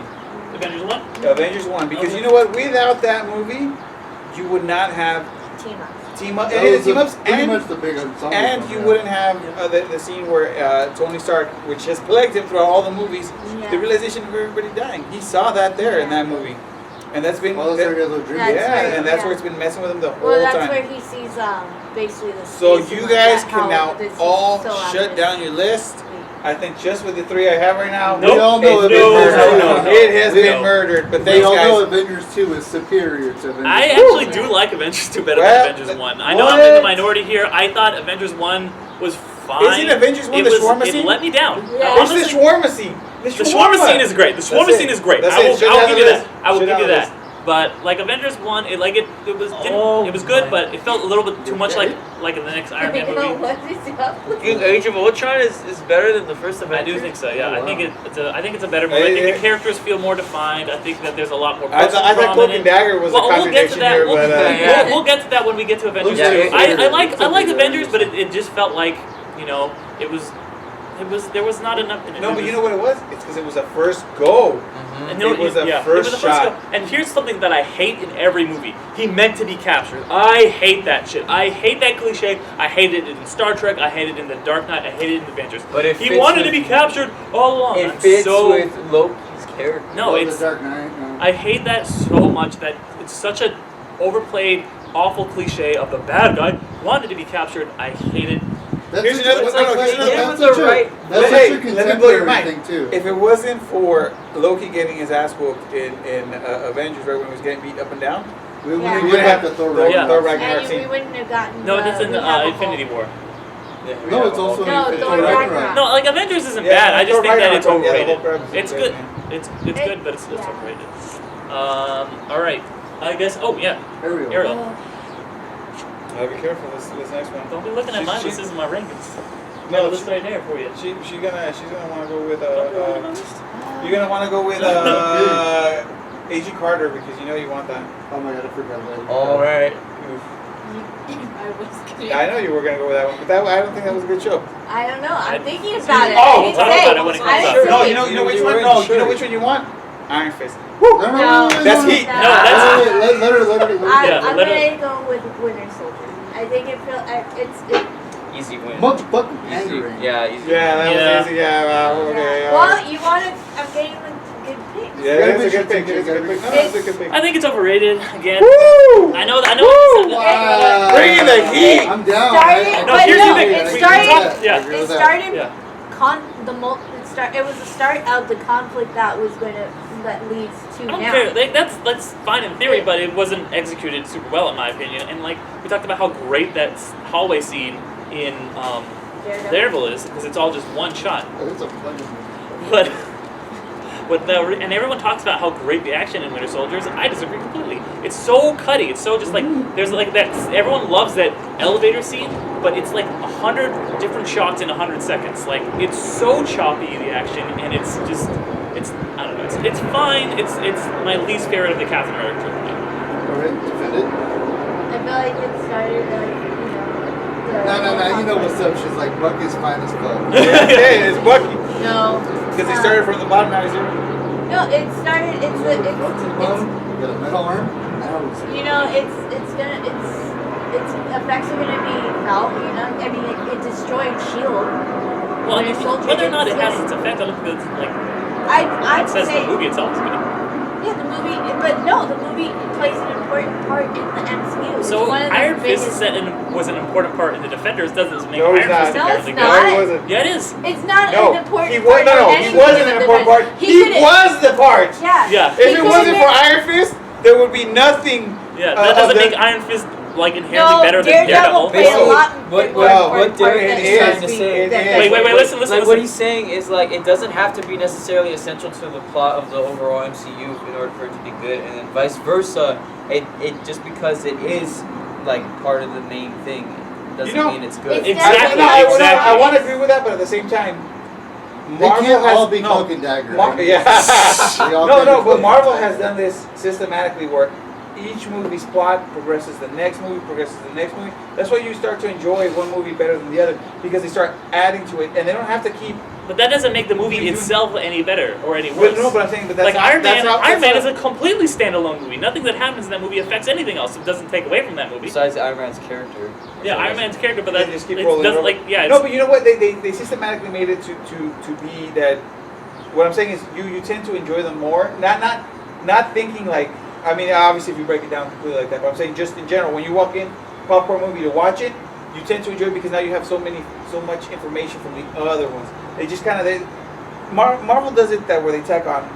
Avengers 1? Avengers 1. Because you know what? Without that movie, you would not have team-ups, much the big ensemble and film, you wouldn't have the scene where Tony Stark, which has plagued him throughout all the movies, the realization of everybody dying. He saw that there in that movie. And that's been... Well, and that's where it's been messing with him the whole time. Well, that's where he sees basically the... So you guys can now all shut down your list. I think just with the three I have right now, Nope. We all know it has been murdered. But thanks, we all know guys. Avengers 2 is superior to Avengers I 1. actually do like Avengers 2 better than Avengers 1. I know I'm in the minority here. I thought Avengers 1 was fine. Isn't Avengers 1 the shawarma scene? It let me down. Yeah. What's the shawarma scene? The shawarma scene is great. The shawarma scene is great. I will give you that. I will give you that. But like Avengers 1, it was good, but it felt a little bit too much like in the next Iron Man movie. Think Age of Ultron is better than the first I Avengers? do think so. Yeah, I think it's a better movie. I think the characters feel more defined. I think that there's a lot more. I thought Cloak and Dagger was a contradiction here, but we'll get to that when we get to Avengers 2. I like Avengers, but it just felt like there was not enough. No, but you know what it was? It's because it was a first go. And it was a first shot. And here's something that I hate in every movie. He meant to be captured. I hate that shit. I hate that cliche. I hated it in Star Trek. I hated it in The Dark Knight. I hated it in Avengers. But he wanted to be captured all along. It fits with Loki's character. No, it's The Dark Knight. No. I hate that so much that it's such an overplayed, awful cliche of the bad guy wanted to be captured. I hate it. Here's another one. That's the such right. That's Hey, such a let me blow your contemporary mind. thing too. If it wasn't for Loki getting his ass whooped in Avengers, right when he was getting beat up and down, We Yeah. wouldn't we get wouldn't have the Thor Thor Ragnarok. Ragnarok And we scene. wouldn't have gotten. No, that's in We Have a Infinity Hulk. War. No, it's also No, in Thor Thor Ragnarok. Ragnarok. No, like Avengers isn't Yeah, bad. I just Thor think that it's Ragnarok, yeah, the overrated. whole purpose It's is good. man. It's good, but it's Yeah. overrated. All right. I guess. Oh yeah, Ariel. Ariel. Be careful. This next one. Don't be looking at mine. She- This is my rankings. No, this right there for you. she's gonna want to go with Don't be looking at my list. you're gonna want to go with A.G. Carter because you know you want that. Oh my god, I forgot that. All right. Yeah, I know you were gonna go with that one, but that I don't think that was a good show. I don't know. I'm I- thinking about it. Oh, I didn't talk say. about it when it comes I up. didn't No, say. you know which You one? were No, unsure. you know which one you want? Iron Fist. No. That's Heat. No, that's- Let her. Yeah, I'm let gonna go with Winter Soldier. I think it's Easy win. Motherfucking Easy. angry. Yeah, easy. Yeah, that Yeah. was easy. Yeah, okay. Well, you wanted. I'm getting the good picks. Yeah, it's a good pick. It's a good pick. No, it's a good pick. I think it's overrated again. Woo! I know. Woo! Wow. Bring in the heat. I'm down. Started- No, here's the thing. it We started- talk- yeah. I agree It with that. started Yeah. It was the start of the conflict that leads to I don't now. care. That's fine in theory, but it wasn't executed super well in my opinion. And like we talked about how great that hallway scene in Daredevil is because it's all just one shot. It's a fucking But and everyone talks about how great the action in Winter Soldier is. I disagree completely. It's so cutty. It's so just like there's like that. Everyone loves that elevator scene, but it's like 100 different shots in 100 seconds. Like it's so choppy the action, and it's just I don't know. It's fine. It's my least favorite of the Captain America. Alright, defend it. I feel like like it started like No, you know what's up. She's like Bucky's finest club. Hey, it's Bucky. No. Because they started from the bottom, now he's here. No, it started. Bucky's bum, got a metal arm. Now he's here. You know, its effects are gonna be felt. You know, I mean, it destroyed Shield. Well, Winter Soldier whether or not it didn't has see its effect, I don't think it's like I'd it says say the movie itself is good. yeah, the movie, but no, the movie plays an important part in the MCU. It's So one of the Iron Fist biggest- was an important part in the Defenders. Doesn't make No, he's Iron Fist not. No, it's apparently not. No, he wasn't. good. Yeah, it is. It's not No, an important he part. was. No, of he any wasn't of an the important part. Defenders. He couldn't- was the part. Yeah. Yeah. If He it wasn't couldn't for make- Iron Fist, there would be nothing. Yeah, of that doesn't the- make Iron Fist like inherently No, better than Daredevil Daredevil. played a Basically, lot. what more important part Derek than is trying to say- it is. Wait, listen. Like what he's saying is like it doesn't have to be necessarily essential to the plot of the overall MCU in order for it to be good, and then vice versa. It just because it is like part of the main thing doesn't You know, mean it's good. it's Exactly. I want to agree with that, but at the same time, They Marvel can't has all be no, cloak and dagger. Yeah. They all No, can't no, be but cloak Marvel and has dagger. done this systematically where each movie's plot progresses the next movie, progresses the next movie. That's why you start to enjoy one movie better than the other because they start adding to it, and they don't have to keep. But that doesn't make the movie You do- itself any better or any But worse. no, but I'm saying, but that's Like not, Iron Man, that's Iron Man not- is a completely standalone movie. Nothing that happens in that movie affects anything else. It doesn't take away from that movie. Besides Iron Man's character. Yeah, Iron Man's character, but They that just keep it rolling doesn't over. like yeah. No, It's, but you know what? They systematically made it to be that. What I'm saying is you tend to enjoy them more. Not thinking like. I mean, obviously, if you break it down completely like that, but I'm saying just in general, when you walk in popcorn movie to watch it, you tend to enjoy it because now you have so much information from the other ones. They just kind of Marvel does it that where they tack on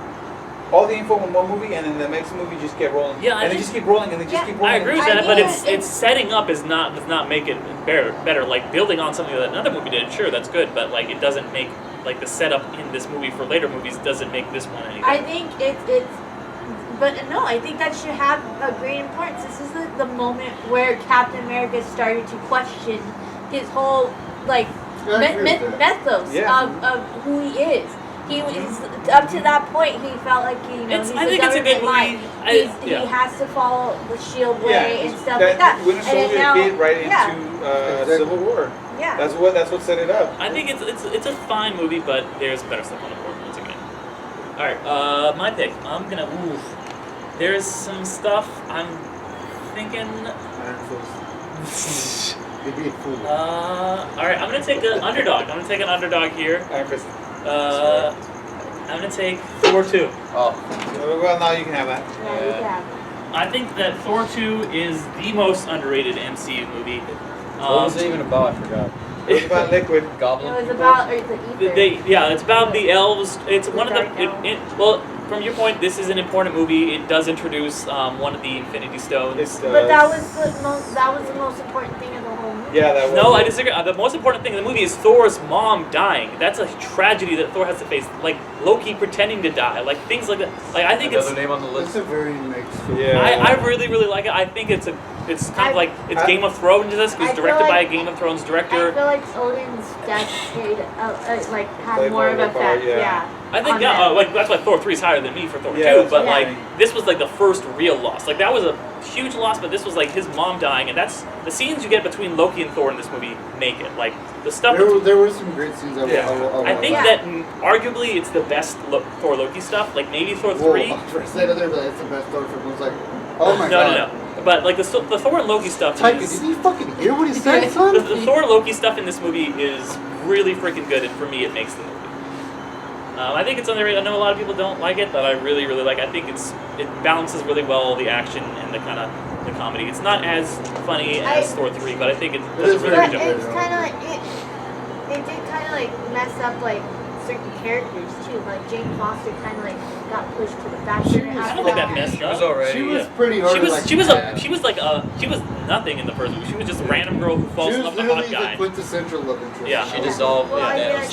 all the info in one movie and then the next movie just get rolling. Yeah, I and they think- just keep rolling and they just Yeah, keep rolling. I agree with I that, but mean, it's setting up does not make it better. Like building on something that another movie did, sure, that's good, but like it doesn't make like the setup in this movie for later movies doesn't make this one any I better. think it's. But no, I think that should have a great importance. This is the moment where Captain America started to question his whole like Yeah, I agree with that. mythos Yeah. of who he is. He was up to that point. He felt like It's- he's I a think it's a good government movie. line. Yeah. He has to follow the Shield Yeah, way and stuff like that. Winter And then Soldier now, fit right into yeah, Exactly. Civil War. yeah. That's what set it up. I think it's a fine movie, but there's better stuff on the board once again. All right, my pick. I'm gonna. Ooh, there's some stuff I'm thinking. Iron Fist. They'd be a fool. All right, I'm gonna take an underdog. I'm gonna take an underdog here. Iron Fist. I'm gonna take Thor 2. Oh, Well, now you can have that. Yeah, you can have it. I think that Thor 2 is the most underrated MCU movie. what was it even about? I forgot. It was about liquid. Goblin. It was people? about the ether. It's about the elves. It's one of the. Dark Elves. Well, from your point, this is an important movie. It does introduce one of the Infinity Stones. But that was the most important thing in the whole movie. Yeah, that was. No, I disagree. The most important thing in the movie is Thor's mom dying. That's a tragedy that Thor has to face. Like Loki pretending to die, like things like that. Like I think Another name on the It's list. a very mixed film. Yeah. I really like it. I think it's kind of like it's Game of Thrones. This I it's feel directed by a like- Game of Thrones I director. feel like Odin's death played, Played had more of more an of a part, effect. yeah. Yeah. I think on yeah, them. like that's why Thor 3 is higher than me for Thor Yeah, 2. that's But what I like this was like the first real loss. Like that was a huge loss, but this was like his mom dying, and that's the scenes you get between Loki and Thor in this movie make it. Like the stuff. There were some great scenes. I think Yeah. that arguably it's the best Thor Loki stuff. Like maybe Thor 3. Whoa, for a second there, but it's the best Thor film. I was like, oh my No, god. no. But like the Thor and Loki stuff Taika, is, did you fucking hear what he said, son? the Thor and Loki stuff in this movie is really freaking good, and for me, it makes the movie. I think it's underrated. I know a lot of people don't like it, but I really like. I think it balances really well the action and the kind of the comedy. It's not as funny as Thor 3, but I think it does a is really But good job. it's kind of like it did kind of like mess up like certain characters too. Like Jane Foster kind of like got pushed to the back. She She was I don't think that fucking- messed She was up. already. She was yeah. pretty hard. She was nothing in the first movie. She was just a random girl who falls She in was love with a hot literally the guy. quintessential love interest. Yeah. She dissolved. Well, I yeah, mean,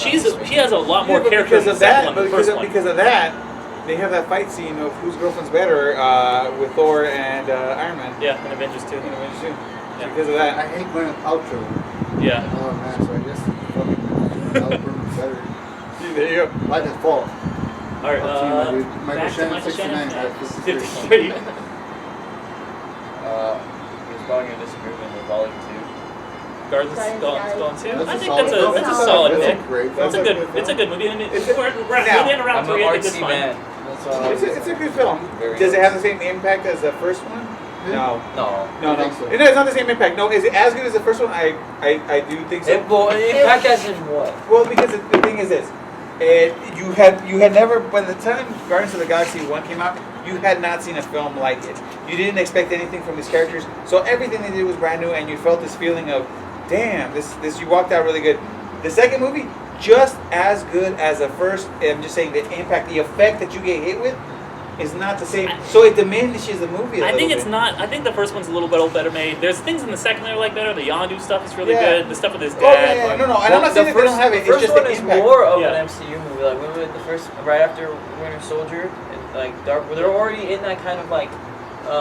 She has a lot more Yeah, but character because than of that, in the but first one. because of that, they have that fight scene of whose girlfriend's better with Thor and Iron Man. Yeah, in Avengers 2. You know, when you see- Yeah. Because of I that. hate Gwyneth Paltrow. Yeah. Oh man, so I guess fucking Albert's better There you go. by default. All right. Up to you, my dude. Michael Back to Shannon, Michael 69. Shannon. This is 53. He was strong in disagreement with Volume 2. Guardians Guardians Gone too. That's I a think solid film. that's a solid That's pick. a great It's a film. good movie. I mean, It's we're now, in around I'm an 3. I think it's artsy fine. man. That's all. It's a good film. Very Does it have the artsy. same impact as the first one? No. No. No, I no. think so. It's not the same impact. No, is it as good as the first one? I do think so. Impact as in what? Well, because the thing is this, you had never, by the time Guardians of the Galaxy 1 came out, you had not seen a film like it. You didn't expect anything from these characters, so everything they did was brand new, and you felt this feeling of, damn, this you walked out really good. The second movie, just as good as the first. I'm just saying the impact, the effect that you get hit with, is not the same. So it diminishes the movie. I think it's not. I think the first one's a little bit better made. There's things in the second that I like better. The Yondu stuff is really Yeah. good. The stuff with his Oh dad. yeah, like- no, and I'm not saying that they don't have it. The It's first just one the is impact. more of Yeah. an MCU movie. Like when we the first, right after Winter Soldier and like Dark, they're already in that kind of like.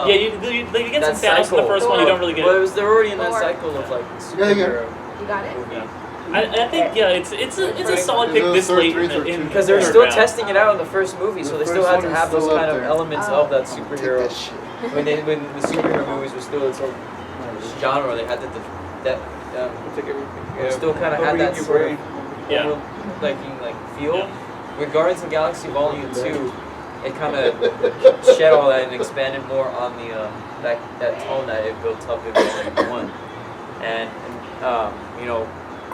Yeah, you get some that Thanos in the cycle. first one. You don't really get. Well, it was, they're already in that Thor. cycle of like Yeah, yeah. superhero You got it? movie. I think it's a solid pick Those this Thor late 3, in Thor 2. in Because they were third still round. testing it out in the first movie, so The they still first had to one is have those still kind up of there. elements Oh. of that Take superhero. that shit. When the superhero movies were still its own genre, they had that Take everything. it still kind of Don't had read that your sort brain. of Yeah. like feel. Yeah. With Guardians of the Galaxy Volume 2, it kind of shed all that and expanded more on the that tone that it built up in Volume 1, and you know,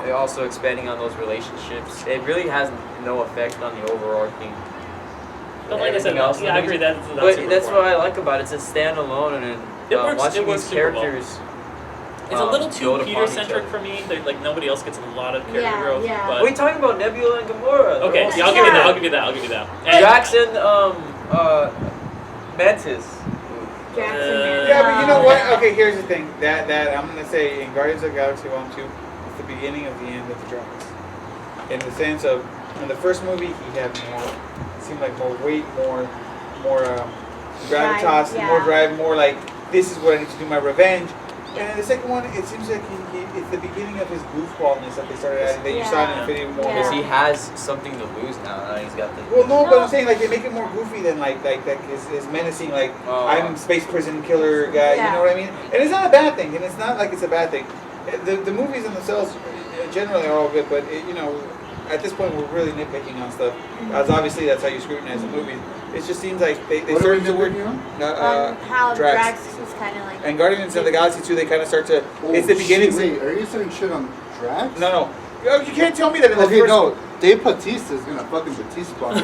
it also expanding on those relationships. It really has no effect on the overarching. But like I said, everything else in yeah, the I agree. movie. That's But super that's important. what I like about it. It's a standalone, and It works- watching it works these super well. characters. It's a little too build upon Peter each centric other. for me. Like nobody else gets a lot of character Yeah, growth. yeah. But What are you talking about? Nebula and Gamora. okay, They're yeah, all- I'll give you that. Yeah. I'll give you that. I'll give you that. And- Drax and Mantis. Jackson. Yeah, but you know what? Okay, here's the thing. That I'm gonna say in Guardians of the Galaxy 1 2, it's the beginning of the end of the Drax. In the sense of, in the first movie, he had more, it seemed like more weight, more gravitas, Drive, more yeah. drive, more like, this is what I need to do my revenge. And in the second one, it seems like it's the beginning of his goofballness that they started adding, that you saw in Yeah. Infinity War. Because Yeah. he has something to lose now. He's got the. Well, no, but No. I'm saying like they make it more goofy than like his menacing, like Oh. I'm space prison killer guy. Yeah. You know what I mean? And it's not a bad thing, and it's not like it's a bad thing. The movies in themselves generally are all good, but you know, at this point we're really nitpicking on stuff. As obviously that's how you scrutinize a movie. It just seems like they What are we start to work. doing on? How Drax. Drax was kind of like. And Guardians of the Galaxy 2, they kind of start to. Oh, it's the beginning. shit, wait, are you saying shit on Drax? No. You can't tell me that in the Okay, first. no. Dave Bautista's gonna fucking Batista bomb.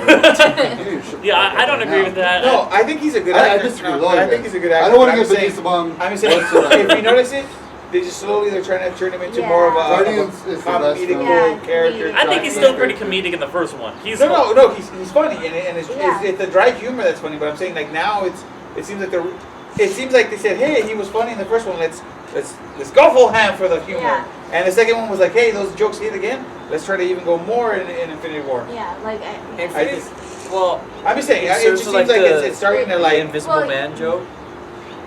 yeah, I don't agree with that. No, I think he's a good I actor. disagree No, with all I you think guys. he's a good actor. I don't want but to I'm get saying- Batista bomb. I'm saying, whatsoever. if you notice it, they're trying to turn him into Yeah. more of a Guardians is the best comedic film. Yeah, character. comedic. I think he's still pretty comedic in the first one. He's No, he's funny, and Yeah. it's the dry humor that's funny. But I'm saying like now it seems like they said, hey, he was funny in the first one. Let's go full ham for the humor. Yeah. And the second one was like, hey, those jokes hit again. Let's try to even go more in Infinity War. Yeah, like. Infinity. Well, I'm just saying, it it serves just to, seems like the- it's starting to the like. Invisible Well, Man joke.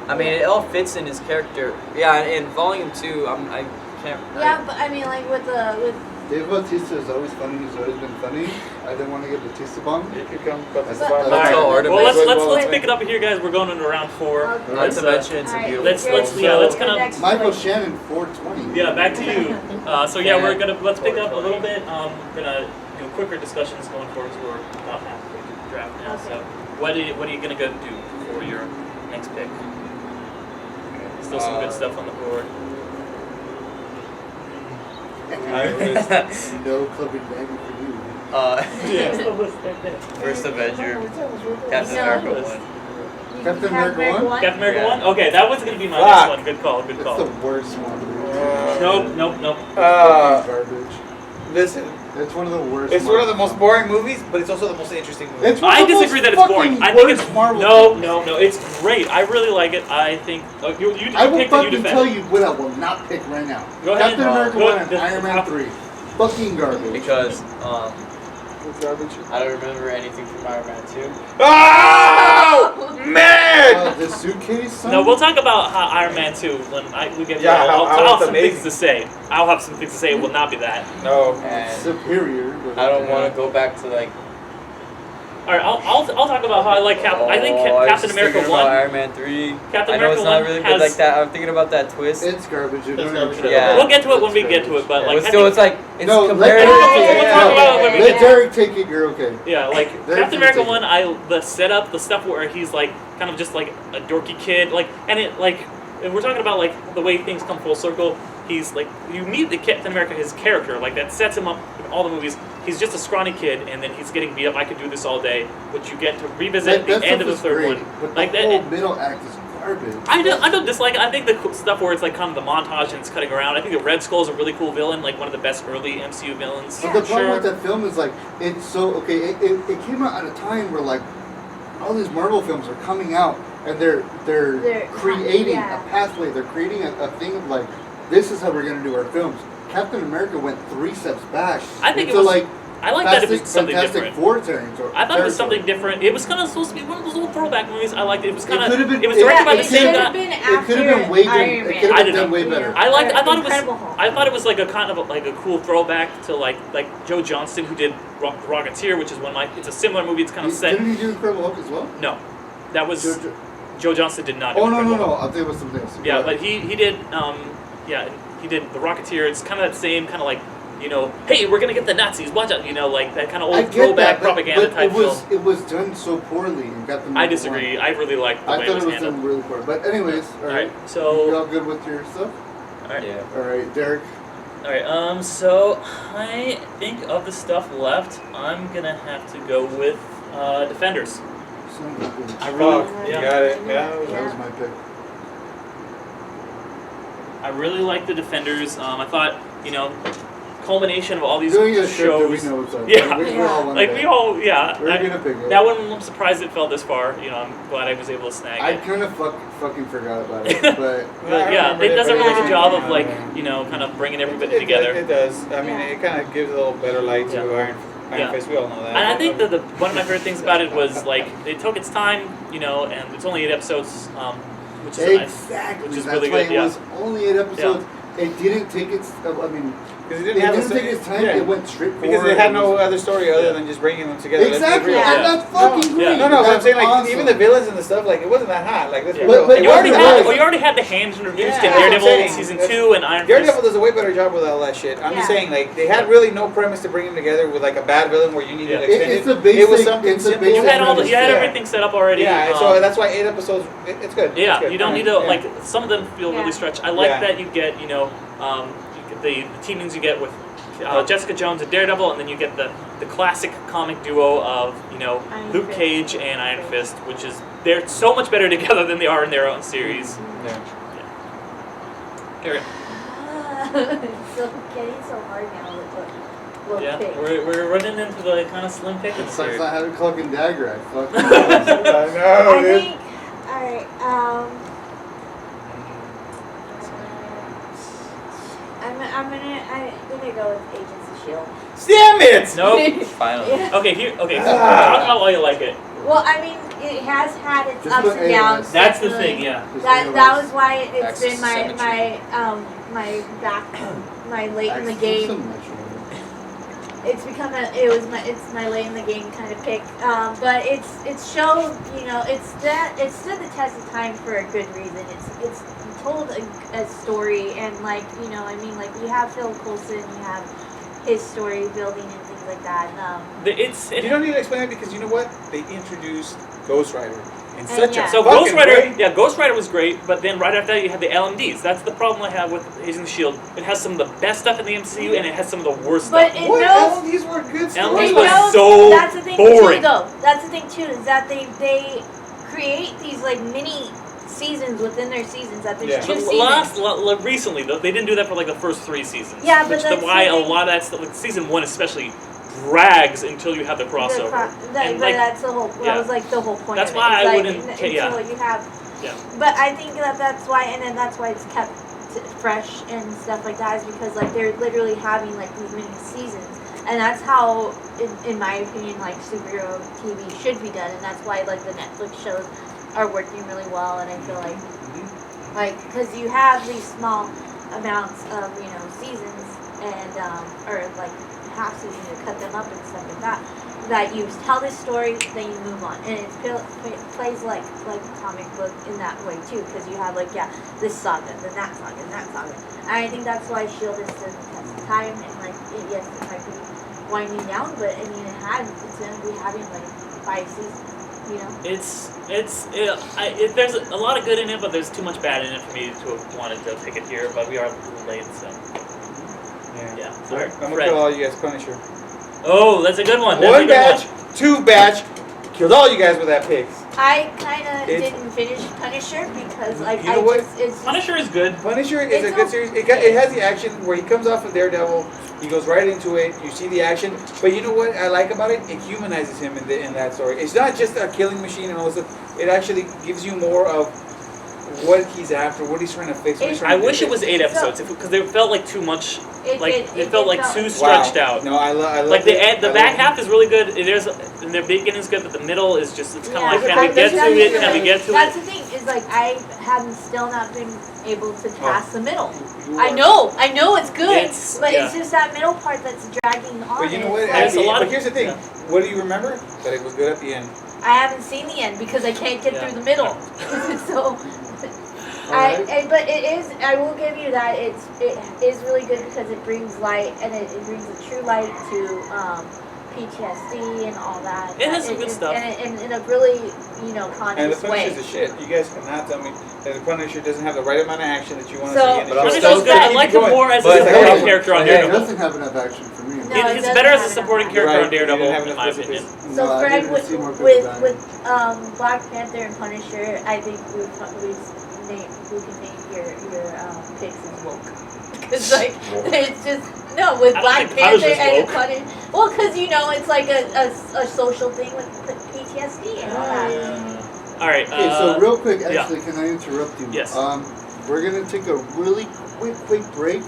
I mean, it all fits in his character. Yeah, in Volume 2, I can't. Yeah, but I mean, like with Dave Bautista is always funny. He's always been funny. I didn't want to get Batista bomb. It could come, but That's- this is that's why- all Alright, Artemis. well, let's Wait. pick it up here, guys. We're going into round 4. Okay. Not Let's, to mention, it's a Alright, beautiful let's film. let's kind of Next Michael one. Shannon, 420. yeah, back to you. So yeah, And let's pick up a little bit. We're gonna do quicker discussions going forward. So we're about halfway through the draft now. Okay. So what are you gonna go do for your next pick? Still some good stuff on the board. No clubbing baby for you. First Avenger, Captain No. America 1. Captain America 1? Captain America Yeah. 1? Okay, that was gonna be my Fuck. next one. Good call. Good It's call. the worst one. Nope. Garbage. Listen, It's one of the worst. it's one of the Marvel most boring movies, but it's also the most interesting movie. It's one I of the disagree most that it's boring. fucking I think worst it's Marvel no. films. It's great. I really like it. I think you I will pick and you fucking defend. tell you what I will not pick right now. Go ahead. Captain America Go 1 ahead. and Iron Man 3. Fucking garbage. Because It's garbage. I don't remember anything from Iron Man 2. Oh man! The suitcase. Son? No, we'll talk about how Iron Man 2 when we get Yeah, there. how I'll have it's some things amazing. to say. I'll have some things to say. It will not be that. No. And superior. But I don't want to go back to like All right, I'll talk about how I like Captain. I think I was Captain just America thinking about 1. Iron Man 3. Captain I know America it's not 1 really has. good like that. I'm thinking about that twist. It's garbage. You're It's doing garbage. it. Yeah. We'll get to it when we It's get to it, but garbage. like But I still, think, it's like it's No, let comparative. Derek- We'll talk about it when we Let get Derek take it. You're okay. yeah, like Very Captain America irritating. 1, the setup, the stuff where he's like kind of just like a dorky kid, like, and it like, if we're talking about like the way things come full circle. He's like, you meet the Captain America, his character, like that sets him up in all the movies. He's just a scrawny kid, and then he's getting beat up. I could do this all day, but you get to revisit Like, that the end of stuff the is third great, one. but Like the that, whole middle act is garbage. I don't dislike it. I think the stuff where it's like kind of the montage and it's cutting around. I think the Red Skull is a really cool villain, like one of the best early MCU villains. But the for problem sure. with that film is like it's so okay. It came out at a time where like all these Marvel films are coming out and they're creating yeah. a pathway. They're creating a thing of like this is how we're gonna do our films. Captain America went 3 steps back. I think it into, was- like I like that it was something Fantastic different. Four territory. I thought it was something different. It was kind of supposed to be one of those old throwback movies. I liked it. It was kind of. could've been- It was directed Yeah, by it the should same have guy. been It after could have been way Iron It Man. could I have don't been done know. way better. I liked. I thought Incredible it was. Hulk. I thought it was like a kind of like a cool throwback to like Joe Johnston, who did Rocketeer, which is one of my. It's a similar movie. It's kind of set. Didn't he do Incredible Hulk as well? No, that was Joe- Joe Johnston did not. Do Oh no Incredible no no! Hulk. I think it was something else. Yeah, Go but ahead. he did. He did the Rocketeer. It's kind of that same kind of like. Hey, we're gonna get the Nazis. Watch out! Like that kind of I old get throwback that, propaganda but type film. it was done so poorly in Captain America I disagree. 1. I really liked the I way thought it was it was handled. done really poor. But anyways, all right. So- you all good with your stuff? All right. Yeah. All right, Derek. All right. So I think of the stuff left, I'm gonna have to go with Defenders. Son of a bitch. I really, Fuck, you yeah, got it. Yeah. That was my pick. I really like the Defenders. I thought, culmination of all these Doing a shit that we shows. know what's up. Yeah. We all wanted Like that. we all, yeah. We're gonna pick it. That one, I'm surprised it fell this far. I'm glad I was able to snag I it. kind of fucking forgot about it, but But yeah, remember it it, does a but really yeah. good job of like, Yeah. kind of bringing everybody It together. does. I mean, Yeah. it kind of gives a little better light to Yeah. Iron Yeah. Fist. We all know that. And I think that one of my favorite things about it was like it took its time, and it's only 8 episodes, which is nice. exactly. Which is That's really why good, it yeah. was only 8 episodes. It didn't take its. I mean, because it didn't take its time. Yeah. It went straight forward. Because they had no It was- other story other than just bringing them together. Let's be Exactly, real. and Yeah. that's fucking No, great. No, but I'm That's saying like awesome. even the villains and the stuff like it wasn't that hot. Like let's be Yeah. real. But It You already wasn't had- hot. you already had the hands introduced Yeah, in that's what I'm Daredevil saying. season That's- 2 and Iron Daredevil Fist. does a way better job with all that shit. I'm just Yeah. saying, like, they had really no premise to bring them together with like a bad villain where you needed Yeah. to extend It's it. a basic. It was something It's a simple. basic. You had you had Yeah. everything set up already. Yeah, um, so that's why 8 episodes. It's good. Yeah, It's good. you don't need to Yeah. like some of them feel Yeah. really stretched. I like Yeah. that you get you get the teamings you get with Jessica Jones and Daredevil, and then you get the classic comic duo of Iron Luke Fist. Cage and Iron Fist, which is they're so much better together than they are in their own series. Yeah. Here, It's so getting so hard now with the yeah, pick. we're running into the kind of slim It pickings sucks here. not having Cloak and Dagger. I fucking. I know, I dude. think, alright, I'm gonna go with Agents of S.H.I.E.L.D. Damn it! Nope. Finally. Okay, talk about why you like it. Well, I mean, it has had its Just ups put and AOS. downs. That's the definitely. thing, yeah. That was why it's Access been to my symmetry. my late in the game. It's become it's my late in the game kind of pick. But it's shown, it stood the test of time for a good reason. It's told a story, and you have Phil Coulson, you have his story building and things like that. You don't need to explain it because you know what? They introduced Ghost Rider in such yeah. a So fucking Ghost Rider, way. yeah, Ghost Rider was great, but then right after that you had the LMDs. That's the problem I have with Agents of S.H.I.E.L.D. It has some of the best stuff in the MCU, and it has some of the worst But stuff. it What? knows. These were good LMDs stories. was knows so that's the thing boring. too, though. That's the thing too, is that they create these mini seasons within their seasons. That there's Yeah. two But seasons. recently, though, they didn't do that for like the first 3 seasons. Yeah, but which that's is why the a thing. lot of that stuff, like season 1 especially, drags until you have the crossover. And, But like, that's the whole. yeah. That was like the whole point. That's of it. why It's I like, wouldn't until yeah. you have. Yeah. But I think that's why, and then that's why it's kept fresh and stuff like that, is because they're literally having these mini seasons, and that's how, in my opinion, superhero TV should be done, and that's why the Netflix shows are working really well, and I feel because you have these small amounts of seasons and or half season to cut them up and stuff like that. that you tell this story, then you move on, and it plays like a comic book in that way too, because you have like this saga, then that saga, and that saga, and I think that's why Shield is stood the test of time, and like yes, it might be winding down, but I mean it's gonna be having like 5 seasons. You know? There's a lot of good in it, but there's too much bad in it for me to have wanted to pick it here. But we are a little late, so yeah. So All right, I'm gonna Fred. kill all you guys, Punisher. Oh, that's a good one. That's a One good batch, one. 2 batch, killed all you guys with that pick. I kind of It's- didn't finish Punisher because like You know what? it's Punisher is good. Punisher is a It's good a- series. It has the action where he comes off of Daredevil. He goes right into it. You see the action, but you know what I like about it? It humanizes him in that story. It's not just a killing machine and all this stuff. It actually gives you more of what he's after, what he's trying to fix. What he's trying I to wish do. it was 8 episodes because they felt like too much. It felt like too Wow. stretched out. No, I love Like it. the I back love half is really good. There's in the beginning is good, but the middle is just it's kind of like Yeah, can we get to it? that's Can we get to That's it? the thing is like I have still not been able to pass the middle. You I are- know it's good, It's- but yeah. it's just that middle part that's dragging on. But you know and what? it's There's a like- lot But of- here's the thing. yeah. What do you remember? That it was good at the end. I haven't seen the end because I can't get Yeah. through the middle. So. But it is. I will give you that. It is really good because it brings light and it brings a true light to PTSD and all that. It has some good stuff. And in a really And the conscious way. Punisher's a shit. You guys cannot tell me that the Punisher doesn't have the right amount of action that you want to So- see in the But I'm show. Punisher's good. I Keep like him going. more as a But- supporting Hey, character on hey, It Daredevil. doesn't have enough action for me. No, it He's doesn't better as a have supporting enough You're character right. on You didn't Daredevil, have in enough my specifics. opinion. So No, I Fred, didn't with see more good than Black Panther and Punisher, I think we can name your picks as woke. Because like it's just no with I don't Black think Punisher's Panther and woke. Punisher. Well, because it's like a social thing with PTSD and all that. All right. Okay, so real quick, yeah. actually, can I interrupt you? Yes. We're gonna take a really quick break.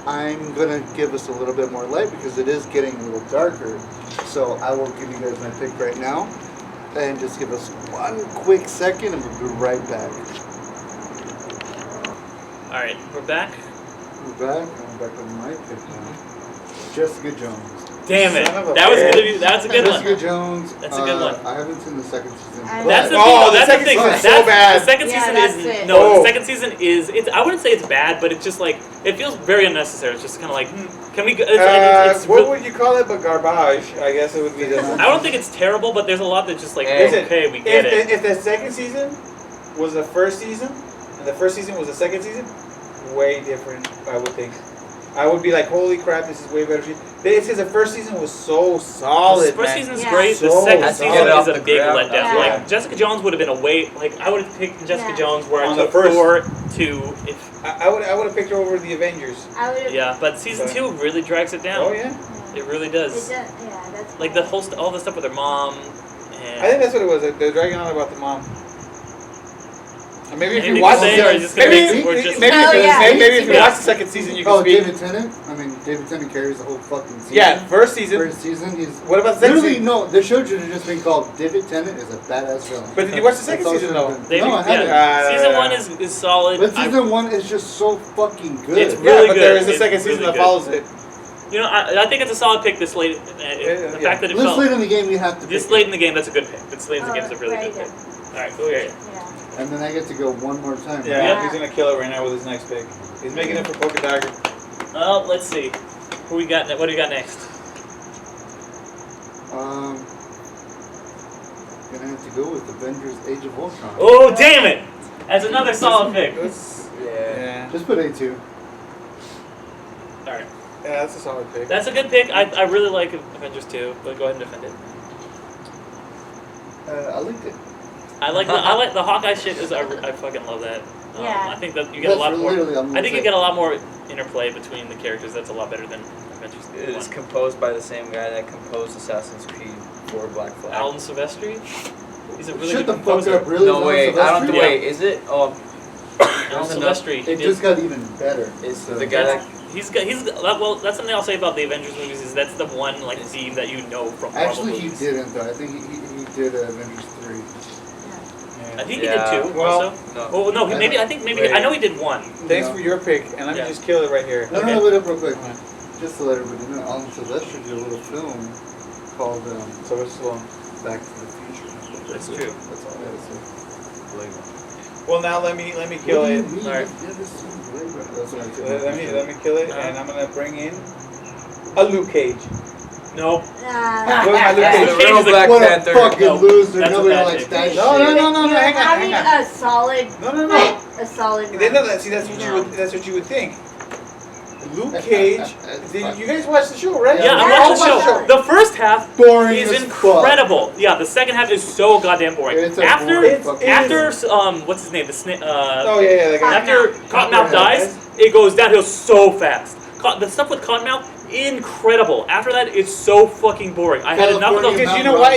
I'm gonna give us a little bit more light because it is getting a little darker. So I will give you guys my pick right now, and just give us one quick second, and we'll be right back. All right, we're back. We're back. I'm back on my pick now. Jessica Jones. Damn it! Son of a That was bitch. gonna be. That's a good Jessica one. Jones. That's a good one. I haven't seen the second season. That's the but- thing. Oh, though, the that's second the thing. season's so That's- bad. The second Yeah, season that's is it. no. Oh. The second season is. It's. I wouldn't say it's bad, but it's just like it feels very unnecessary. It's just kind of like, can we? It's What real- would you call it but garbage? I guess it would be the. I don't think it's terrible, but there's a lot that's just like, Listen, okay, we get it. If the second season was the first season, and the first season was the second season, way different, I would think. I would be like, holy crap, this is way better. It's because the first season was so solid, The first man. season is Yeah. great. The So second solid. season Get it off is a the big ground. letdown. Yeah. Like Jessica Jones would have been a way. Like I would have picked Jessica Yeah. Jones where I On the took first. Thor to. If I would have picked her over the Avengers. I would. yeah, but season 2 really drags it down. Oh yeah, It really It does. does, yeah, that's Like the whole all the stuff with her mom. And I think that's what it was. They're dragging on about the mom. And maybe if Anything you to watch say, it, or just gonna maybe make- or just- maybe Oh, yeah. if you Yeah. watch the second season, you can Oh, speak. David Tennant. I mean, David Tennant carries the whole fucking season. Yeah, first season. First season, he's What about the second literally season? no. The show should have just been called David Tennant is a badass villain. But did you watch the second That's all season it though? should've They, been. No, I haven't. yeah, season Uh, 1 is solid. But I- season 1 is just so fucking good. It's Yeah, really but good. there is a It's second season really that good. follows it. You know, I think it's a solid pick this late. The Yeah. fact that it This felt late in the game, you have to. this pick late it. in the game, that's a good pick. This late in the game is a really very good pick. All right, go ahead. Yeah. And then I get to go one more time. Yeah, Yeah. he's gonna kill it right now with his next pick. He's making it for Polka Dagger. Well, let's see. Who we got? What do we got next? Gonna have to go with Avengers: Age of Ultron. Oh, damn it! That's another solid pick. All Yeah. Just put A2. right, Yeah, that's a solid pick. that's a good pick. I really like Avengers 2, but go ahead and defend it. I liked it. I like the Hawkeye shit. I fucking love that. Yeah. I think that you get a lot more. I think you get a lot more interplay between the characters. That's a lot better than Avengers It is 1. composed by the same guy that composed Assassin's Creed 4 Black Flag. Alan Silvestri. He's a really Shut good the fuck composer. up, really? No, wait, I don't Silvestri? think, wait, is it? Oh, Alan there's enough- Silvestri. It just got even better. It's So- the guy that. He's well. That's something I'll say about the Avengers movies is that's the one like theme that you know from Marvel Actually, he movies. didn't though. I think he did Avengers 3. I think Yeah. he did 2 Well, also. No. Oh no, maybe I Wait. I know he did 1. Thanks No. for your pick, and let me Yeah. just kill it right here. No, Okay. no, wait up real quick. Alright. Just to let everybody know, Alan Silvestri did a little film called Sylvester Stallone. Back to the Future. That's true. That's all I had to say. Well, now let me kill it. Alright. That's what I said. Let me kill it, and I'm gonna bring in a Luke Cage. No. Look at my Luke Cage. Cage is a- Black What a Panther. fucking No, loser. that's a Nobody bad likes thing. that shit. No, hang on, having hang on. a solid. No. A solid. See, run. that's what you would think. Luke Cage. Did you guys watch the show, right? Yeah, I Yeah, watched the I watched show. it. The first half Boring is as incredible. Yeah, the second half is so goddamn boring. It's a After boring fucking- what's his name? The Oh yeah, that guy. after Cottonmouth dies, it goes downhill so fast. The stuff with Cottonmouth, incredible. After that, it's so fucking boring. I had enough of those. Because you know why?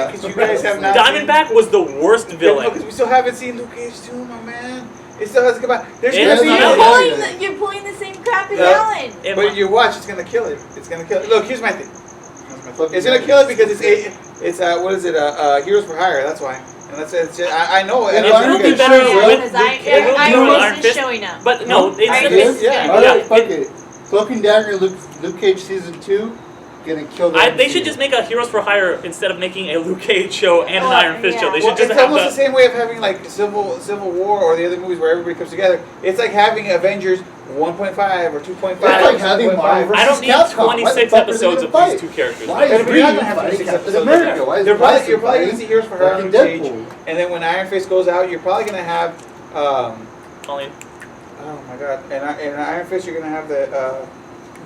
Because you guys have not. Diamondback was the worst villain. Because we still haven't seen Luke Cage 2, my man. It still has to come out. There's It gonna has be. not You're Yeah. pulling the same crap as Yeah. Alan. It But might- you watch, it's gonna kill it. It's gonna kill it. Look, here's my thing. It's gonna kill it because it's what is it? Heroes for Hire. That's why. And that's it. I know. It And It I'm will pretty be good. better Sure, with Because Luke Cage. It will be better with Iron is Fist. showing up. But no, Iron instead of Fist. Yeah. Alright, fuck it. Cloak and Dagger, Luke Cage season 2, gonna kill that. they should just make a Heroes for Hire instead of making a Luke Cage show and an Oh, Iron Fist yeah. show. They Well, should just it's have almost the the. same way of having like Civil War or the other movies where everybody comes together. It's like having Avengers 1.5 or 2.5. It's like having Marvel I don't need Capcom. Why the 26 fuck are they episodes gonna of these fight? two characters. Why But is if you're not Reed gonna have fighting 26 Captain episodes, America? Why is You're probably Bison gonna fighting see Heroes for Hire fucking on Cage, Deadpool? and then when Iron Fist goes out, you're probably gonna have. Colleen. Oh my God! And Iron Fist, you're gonna have the.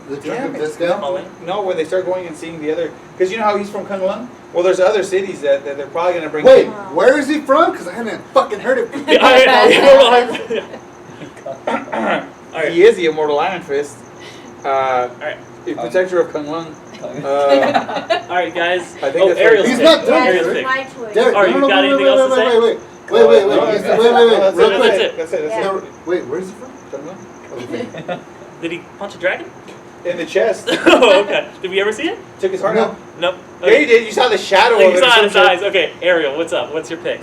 The Damn drunken it. fist guy? Colleen. No, where they start going and seeing the other, because you know how he's from Kunlun. Well, there's other cities that they're probably gonna bring. Wait, where is he from? Because I haven't fucking heard it. Alright. He is the immortal Iron Fist. Alright. The protector of Kunlun. Alright, guys. I think that's Ariel's He's pick. not done Ariel's yet. pick. My choice. Derek, Alright, you got anything else to say? wait. No, Wait, that's it. real quick. That's it. That's it. Yeah. No, wait, where's he from? Kunlun. Okay. Did he punch a dragon? In the chest. Oh, okay. Did we ever see it? Took his heart No. out. Nope. Yeah, you did. You saw the shadow You of it. saw it in or his some shit. eyes. Okay, Ariel, what's up? What's your pick?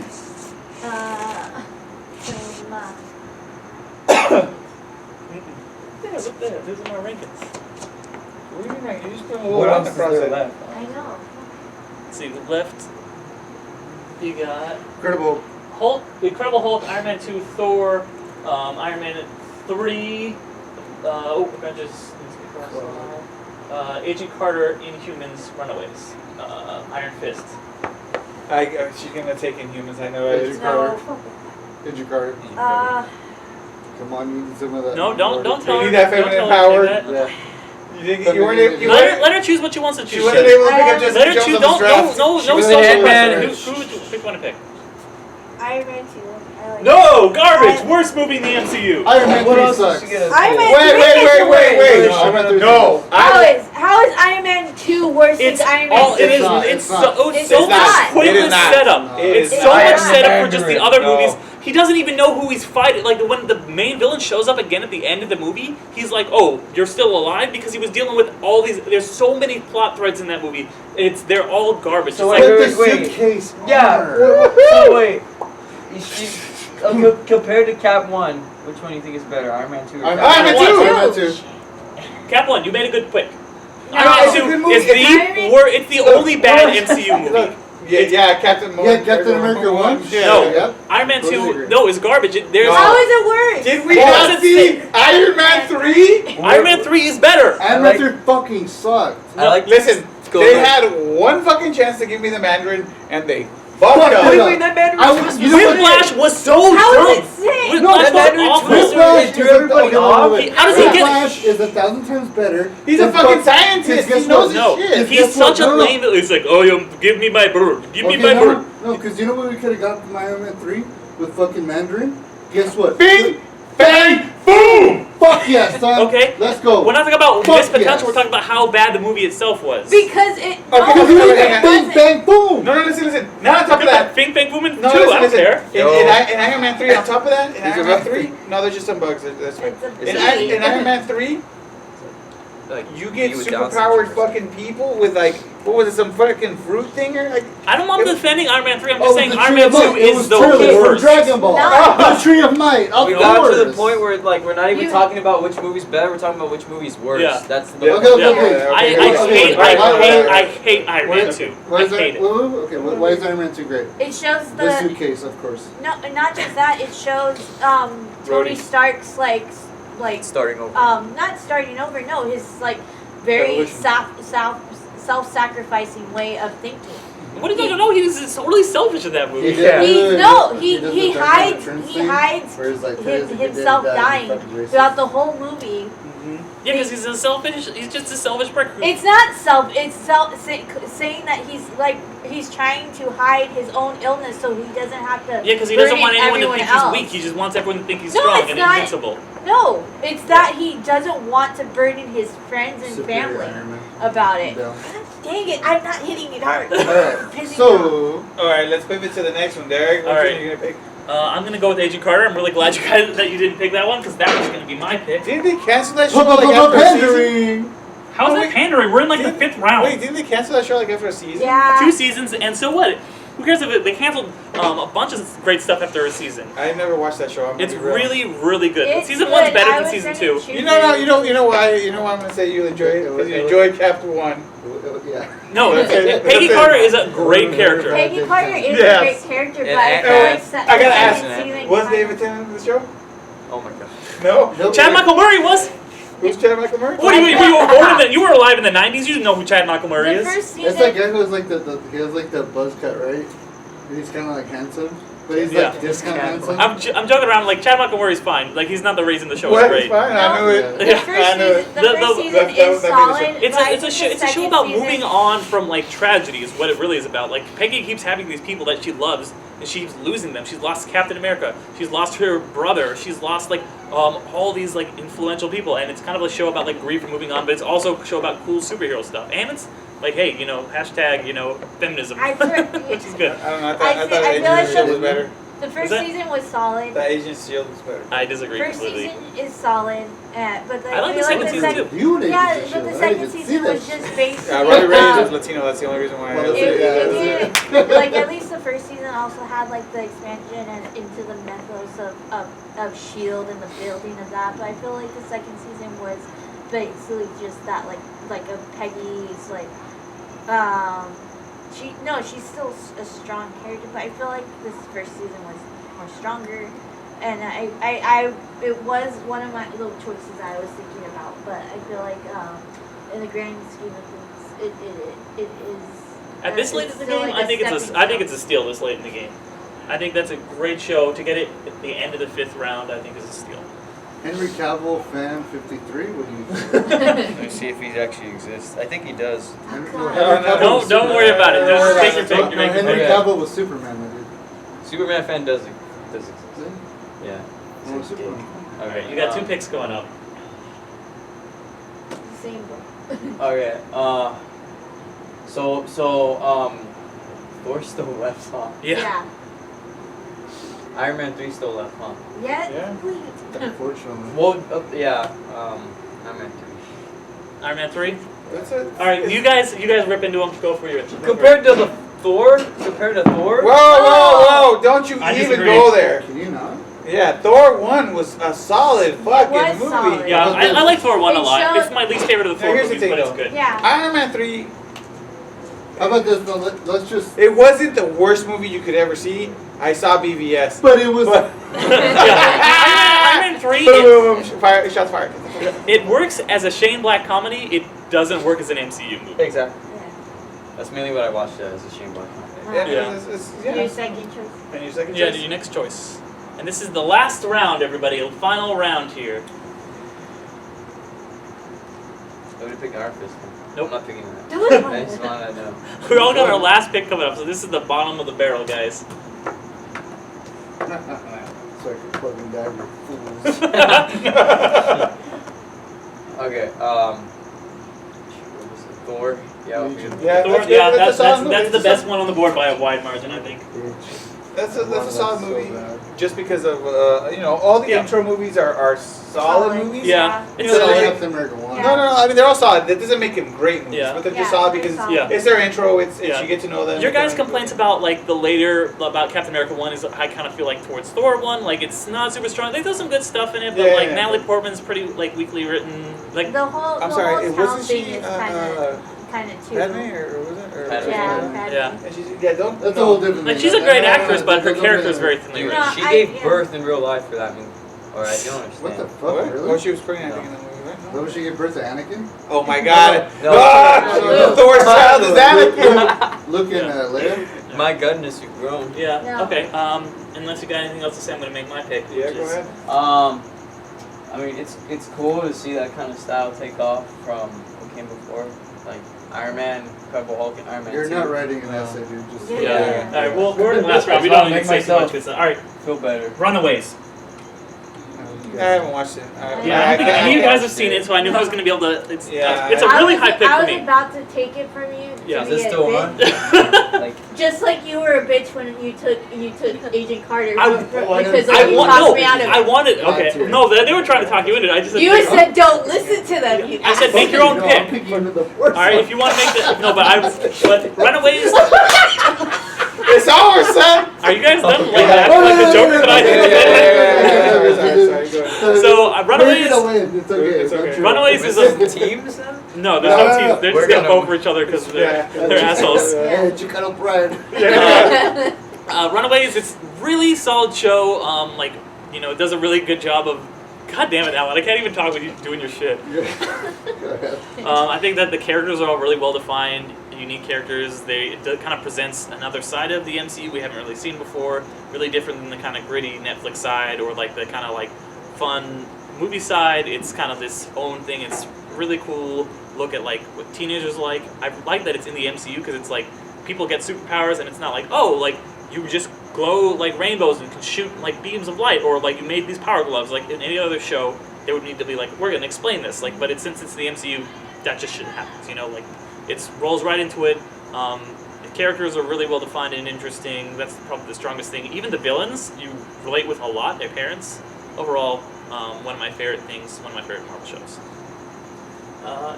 Yeah, look there. There's more Rankins. What do you mean, man? You just put a little What line else is across there it. left? I know. Let's see, the left. You got Incredible. Hulk, The Incredible Hulk, Iron Man 2, Thor, Iron Man 3, Avengers, Agent Carter, Inhumans, Runaways, Iron Fist. She's gonna take Inhumans. I know it. Agent No. Carter. Agent Carter. Come on, you need some of that. No, don't tell You her. need that don't feminine tell her power. that. Yeah. You think you weren't? You Let weren't? her choose what she wants to She choose. wasn't able to pick up Let Jessica Let her Jones choose. on this No draft. social was an Ant-Man. pressure. Who pick one to pick? Iron Man 2. I like No, garbage. Worst movie in the MCU. Iron Man What 3 else sucks. did she get? Iron Man Wait. No, Iron Man 3 No. How is Iron Man 2 worse It's than Iron Man all. 3? It is. not, It's it's not. so It's so not. much It pointless is not. setup. It It's is so not. much Iron setup for just the Mandarin. other No. movies. He doesn't even know who he's fighting. Like when the main villain shows up again at the end of the movie, he's like, "Oh, you're still alive," because he was dealing with all these. There's so many plot threads in that movie. They're all garbage. So It's Put like, the wait. suitcase Yeah. on. So wait. Compared to Cap 1, which one do you think is better? Iron Man 2 or Iron Cap Iron Man 2. Iron Man 2. Cap 1, you made a good pick. No, Iron Man it's a 2 good movie. is it's the only bad MCU movie. Look, yeah, Captain America. Yeah, Captain America 1? Yeah. No. Yep. Iron Man Totally 2, agree. no, is garbage. There's How is it worse? Did we Well, not it's- see Iron Man 3? Iron Man 3 is better. Iron Man 3 fucking sucked. I like Listen, Go they ahead. had one fucking chance to give me the Mandarin, and they fucked Fuck up. it Wait, up. that Mandarin I was was- you know what? Whiplash was so How dumb. is it sick? Whiplash that was Mandarin awful. twist Whiplash threw is everybody okay, off. wait. How does he get- Whiplash is 1,000 times better. He's a than fucking fuck- scientist. guess He knows what? his No, shit. he's Guess such what? a No, no. lame. It's like, oh, give me my bird. Give me my bird. No, because you know what we could have got from Iron Man 3 with fucking Mandarin? Guess what? Bing, bang, boom. Fuck yes, son. Okay. Let's go. We're not talking about Fuck missed potential. yes. We're talking about how bad the movie itself was. Because it. Okay, Because we okay, got okay. bang, bang, boom. No, listen. Now on top of that, Bing Bang Boom and no, 2, I listen, don't listen. care. In Iron Man 3, on top of that, in He's Iron a Man rough- 3, no, there's just some bugs. That's right. It's a In Iron Man 3, like You get with Down superpowered syndrome. fucking people with like, what was it, some fucking fruit thing or like? I don't want defending Iron Man 3. I'm Oh, just saying the Iron Tree Man of 2 Might. It was is the Turles from worst. Dragon Ball. No. The Tree of Might. Of We course. got to the point where like we're not even You- talking about which movie's better. We're talking about which movie's worse. Yeah. That's the Yeah. Okay, okay, Yeah. okay. I hate Iron Man 2. Why I is hate it. Okay, why is Iron Man 2 great? It shows The the suitcase, of course. no, not just that. It shows Tony Rhodey. Stark's like starting over. not starting over. No, his like very Evolution. self-sacrificing way of thinking. What did you know? He was really selfish in that movie. Yeah. He hides Where he's like, himself dying throughout the whole movie. Yeah, because he's a selfish. He's just a selfish prick. It's saying that he's trying to hide his own illness so he doesn't have to. Yeah, because he doesn't burden want anyone to everyone think else. he's weak. He just wants everyone to think he's No, strong it's and not. invincible. No, it's that he doesn't want to burden his friends and family about it. Yeah. Dang it, I'm not hitting it hard. Alright, Pissing so All right, let's pivot to the next one, Derek. What All right. are you gonna pick? I'm gonna go with Agent Carter. I'm really glad that you didn't pick that one because that was gonna be my pick. Didn't they cancel that show like after a season? pandering. How's that pandering? We're in like the Didn't- 5th round. Wait, didn't they cancel that show like after a season? Yeah. 2 seasons, and so what? Who cares if they canceled a bunch of great stuff after a season? I never watched that show. I'm gonna It's be real. really, really good. It's Season good. 1's better I than was season gonna 2. choose You know why I'm gonna say you enjoy it because you enjoyed Chapter 1. Yeah. No, That's it. Peggy That's it. Carter is a great character. Peggy Carter is Yes. a great character, but And I feel like I gotta ask, season was kind David of- Tennant in the show? Oh my god. No. Chad Michael Murray was. Who's Chad Michael Murray? What do you mean? You were born in the, you were alive in the 90s. You didn't know who Chad Michael Murray The is. first It's that season, guy who has like he has like the buzz cut, right? And he's kind of like handsome, but he's Yeah. like discount handsome. I'm joking around. Like Chad Michael Murray's fine. Like he's not the reason the show What? is great. Fine, I knew it. the Yeah, first I know. season, the The- first the- season that- is that solid. made It's but I a think show. the It's a show second about season- moving on from like tragedy. Is what it really is about. Like Peggy keeps having these people that she loves, and she's losing them. She's lost Captain America. She's lost her brother. She's lost like all these like influential people, and it's kind of a show about like grief and moving on. But it's also a show about cool superhero stuff, and it's like, hey, hashtag feminism, which is good. I don't know. I I thought feel Agent like Shield was better. The first that- season was solid. That Agent Shield was better. I disagree First completely. season is solid, but I like the feel second season too. You didn't Yeah, see but the shit. I second didn't see season that was shit. just basically. Yeah, Robbie Reyes was Latino. That's the only reason why. Well, It that's did, like at least the first season also had like the expansion and into the mythos of Shield and the building of that. But I feel like the second season was basically just that like a Peggy's she's still a strong character, but I feel like this first season was more stronger. And it was one of my little choices I was thinking about, but I feel like in the grand scheme of things, it is. At this late in the still game, like I think stepping I think stone. it's a steal this late in the game. I think that's a great show to get it at the end of the 5th round. I think is a steal. Henry Cavill, fan 53. What do you think? Let me see if he actually exists. I think he does. Henry, God. Cavill Don't was don't worry about it. Just No, take your pick. No, You're making Henry Okay. Cavill was Superman, I did. Superman fan does exist. Yeah. Oh, Superman. All right, you got 2 picks going up. Same book. Okay. So Thor still left, huh? Yeah. Iron Man 3 still left, huh? Yeah. Yeah. Please. Unfortunately. Well, yeah. Iron Man 3. Iron Man 3. That's it. All right, you guys rip into them. Go for your. Compared to the Thor, Whoa! Don't you I even disagree. go there. Can you not? Yeah, Thor 1 was a solid fucking was movie. solid. Yeah, I like Thor 1 a It lot. showed- It's my least favorite of the Now, 4 here's the movies, thing, but it's though. good. Yeah. Iron Man 3, How about this? No, let's just. it wasn't the worst movie you could ever see. I saw BVS. But it was. But, Yeah, Iron Man 3. boom, fire, shots fired. It works as a Shane Black comedy. It doesn't work as an MCU movie. Exactly. Yeah. That's mainly what I watched as a Shane Black comedy. Yeah, Yeah. Your second choice. And your second Yeah, choice? do your next choice. And this is the last round, everybody. The final round here. I would pick Iron Fist. Nope. I'm not picking that. Do it. I just want to know. We all got our last pick coming up, so this is the bottom of the barrel, guys. So I can plug and dab your fools. Okay. What was it? Thor. Yeah. I'll pick it. Yeah, Thor, that's yeah, a solid that's movie. the It's a best solid- one on the board by a wide margin, I think. Bitch. That's a Wow, solid so movie. bad. Just because of all the intro movies are solid movies. Yeah, You it's know, Except like- Captain America 1. Yeah. No. I mean, they're all solid. That doesn't make them great movies, Yeah. but they're just Yeah, solid they're because solid. Yeah. it's their intro. It's Yeah. you get to know them. Your guys' They come complaints into about like the later about Captain America 1 is I kind of feel like towards Thor 1, like it's not super strong. They throw some good stuff in it, but Yeah, like yeah, Natalie but- Portman's pretty like weakly written. Like The whole I'm the sorry, whole wasn't town she, thing is kind of too. Padme or was it? Or Padme. Yeah, Padme? Padme. Yeah. And she's don't. That's a no. whole different like thing. she's a great actress, but her That's character is a- very thinly Anyway, written. she I- gave yeah. birth in real life for that movie. Alright, you don't understand. What the fuck, What? really? Oh, she was pregnant, I think, in the movie, right? What, was she give birth to Anakin? Oh my God! No. No. Thor's child is Anakin. Looking at Leia? My goodness, you've grown. Yeah. No. Okay. Unless you got anything else to say, I'm gonna make my pick. Yeah, which go is- ahead. I mean, it's cool to see that kind of style take off from what came before, like Iron Man, Incredible Hulk, and Iron Man. You're 2. not writing an essay, dude. Just Yeah. Yeah. Yeah. All right. Well, we're in the last round. We don't need to say too much. All right. Feel better. Runaways. I haven't watched it. Yeah. I don't think any of you guys have seen it, so I knew I was gonna be able to. It's Yeah. it's a really high pick I for was me. about to take it from you. Yeah. to Is this be a still bitch. on? Like, Just like you were a bitch when you took Agent Carter I- because I you want talked no. me out of it. I wanted. Not Okay. to. No, they were trying to talk you into it. I just said. You pick- said don't listen to them. You I said asshole. make your own No, pick. I'm picking the worst All right, one. if you want to make the no, but Runaways. It's over, son. Are you guys done? Like Yeah. that, like the Joker that I did. Sorry, go ahead. So Break Runaways. it away. It's okay. It's okay. not true. Runaways is is a this teams now? no. There's No, no no, team. no. They're We're just gonna gonna- vote for each other because Yeah. they're assholes. Yeah, Chicano pride. Runaways. It's really solid show. Like it does a really good job of. God damn it, Alan! I can't even talk with you doing your shit. Go ahead. I think that the characters are all really well defined, unique characters. It kind of presents another side of the MCU we haven't really seen before. Really different than the kind of gritty Netflix side or like the kind of like fun movie side. It's kind of this own thing. It's really cool. Look at like what teenagers like. I like that it's in the MCU because it's like people get superpowers and it's not like like you just glow like rainbows and can shoot like beams of light or like you made these power gloves. Like in any other show, there would need to be like we're gonna explain this. Like, but since it's the MCU, that just shouldn't happen. Like it rolls right into it. The characters are really well defined and interesting. That's probably the strongest thing. Even the villains you relate with a lot. Their parents. Overall, one of my favorite things. One of my favorite Marvel shows.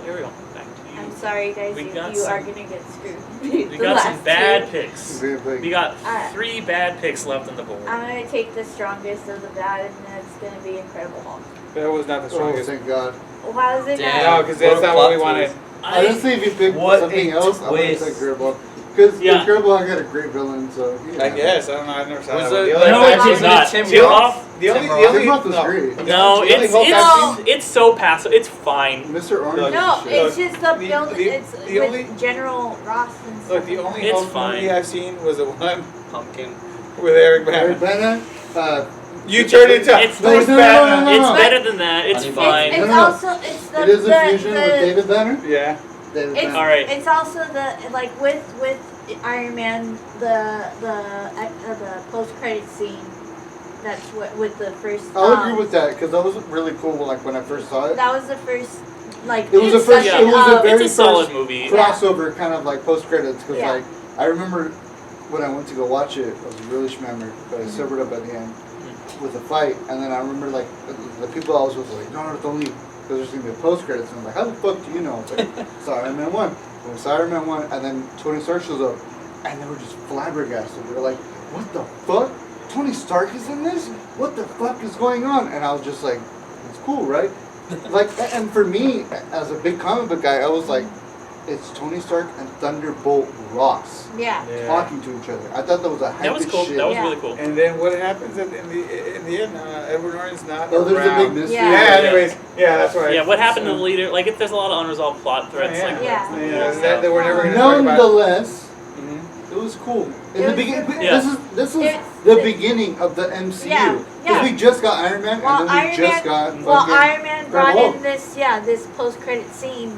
Ariel, back to you. I'm sorry, guys. We You got are some- gonna get screwed. We The got some last bad two. picks. Big. We got Uh, 3 bad picks left on the board. I'm gonna take the strongest of the bad, and that's gonna be Incredible Hulk. That was not the Oh, strongest. thank God. Why is it Damn. No, not? because that's What a not what we plot wanted. twist. Honestly, if you pick What something a else, I would twist. take Incredible. Because Yeah. Incredible Hulk had a great villain, so I guess I don't know. I've never saw Was that. One. it- The only No, I've it seen- did not. Tim Tim Roth? Roth? The only, Tim the Roth. only, Tim Roth was no. great. The No, only it's Hulk I've seen- it's so passive. It's fine. Mr. Orange. Look, No, is shit. it's just the the- build. the- It's the with only- General Ross and stuff. Look, the only It's Hulk fine. movie I've seen was the one Pumpkin. with Eric Eric Bana. Bana, You turned into It's- Bruce no, Banner. no, It's no. better than that. It's Honey fine. It's No, no. also it's the it is a the, fusion the, with David Banner. Yeah. David It's, Banner. All right. It's also the like with Iron Man the post credit scene. That's what with the first. I'll agree with that because that was really cool. Like when I first saw it, That was the first like. It was the first- Yeah, it was a very it's a solid first movie. crossover kind of like post credits because Yeah. like I remember when I went to go watch it, I was really schmammered, but I Mm-hmm. sobered up at the end with a fight, and then I remember like the people I was with were like, no, don't leave because there's gonna be a post credits, and I'm like, how the fuck do you know? It's like, saw Iron Man 1, when we saw Iron Man 1, and then Tony Stark shows up, and they were just flabbergasted. They were like, what the fuck? Tony Stark is in this? What the fuck is going on? And I was just like, it's cool, right? Like, and for me, as a big comic book guy, I was like, it's Tony Stark and Thunderbolt Ross Yeah. talking to each other. I thought that was a hype That was as cool. shit. That was Yeah. really cool. And then what happens in the end? Edward Norton's not Oh, there's around. a big mystery. Yeah. Yeah. Anyways, yeah, that's right. Yeah, what happened to the leader? Like, there's a lot of unresolved plot threads. Yeah. Like, Yeah. That we're never gonna talk about. Nonetheless, Mhm. it was cool. In It the was beginning, different. Yeah. this is It's- the beginning of the MCU. Yeah, Because yeah. we just got Iron Man, Well, and then we Iron just Man- got Well, fucking Iron Man brought Incredible in this post credit scene.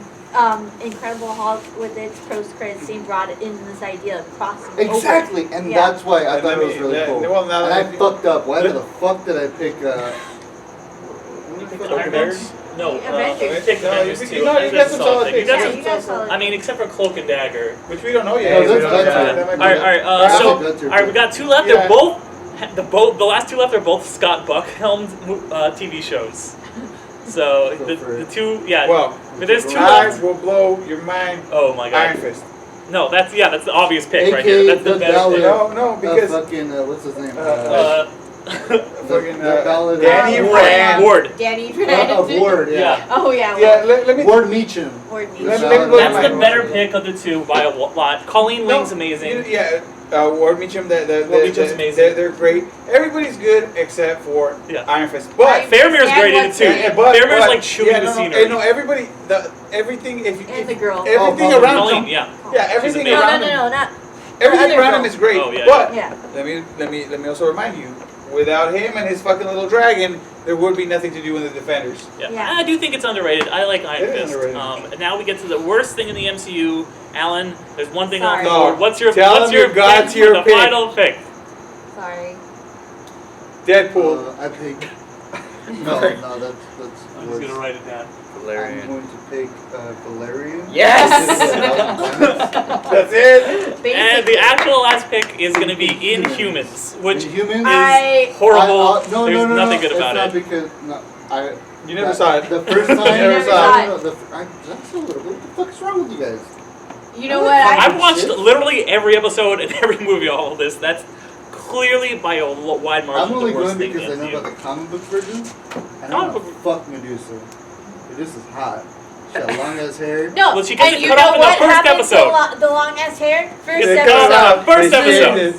Incredible Hulk with its post credit scene brought in this idea of crossing over. Exactly, and Yeah. that's why I And thought let it was me- really that- cool. well, now and that I I- fucked up. Why the fuck did I pick? You picked Iron Man? No, Avengers. pick Avengers you 2. got some That's a solid solid pick. picks. You got Yeah, some- you got solid. I mean, except for Cloak and Dagger. Which we don't know yet. No, We that's don't know good. yet. That might be All right, good. all right. That's So, good too. all right, we got two left. Yeah. They're both the last two left are both Scott Buck-helmed TV shows. So the two, yeah. Well, but there's two I left. will blow your mind. Oh my Iron God. Fist. No, that's the obvious pick right AKA here. That's the the better Ballad. pick. No, because fucking what's his name? fucking the Ballad of- Danny Oh, Rand. Ward. Danny of Rand. Ward, yeah. Yeah. Oh yeah. Yeah, let me. Ward Meacham. Ward Let Meacham. me blow That's my the mind. better pick of the two by a lot. Colleen Wing's amazing. Yeah, Ward Meacham. Ward Meacham's amazing. They're great. Everybody's good except for Yeah. Iron Fist. But Faramir's great in it too. Faramir's like shooting the scenery. No, everybody. Everything. And the girl. Everything Oh, around Colleen, him. yeah. Yeah, everything amazing. around him. No, not. Everything other around girl. him is great. Oh, yeah, But Yeah. let me also remind you, without him and his fucking little dragon, there would be nothing to do in the Defenders. Yeah. Yeah. I do think it's underrated. I like Iron It is Fist. underrated. Now we get to the worst thing in the MCU. Alan, there's one thing on the Sorry. board. What's your Tell him your pick God for tier the pick. final pick? Sorry. Deadpool. I pick. No, Right. no, that's I'm just worse. gonna write it down. I'm going to pick Valerian. Yes! That's it. Basically. And the actual last pick is gonna be Inhumans, which Inhumans? is horrible. No, There's no, nothing no, good about it's it. not because I. You never saw it. The first time. You never saw it. That's a little. What the fuck's wrong with you guys? You know what? I've watched Shit. literally every episode and every movie of all of this. That's clearly by a wide margin I'm only the worst going thing because I know in about the comic book version. And Comic I'm gonna fuck Medusa. Medusa's hot. She got long ass hair. No. Well, she gets and it you cut know off in the what first happened episode. to the long ass hair? First Get it episode. cut off. First They episode. saved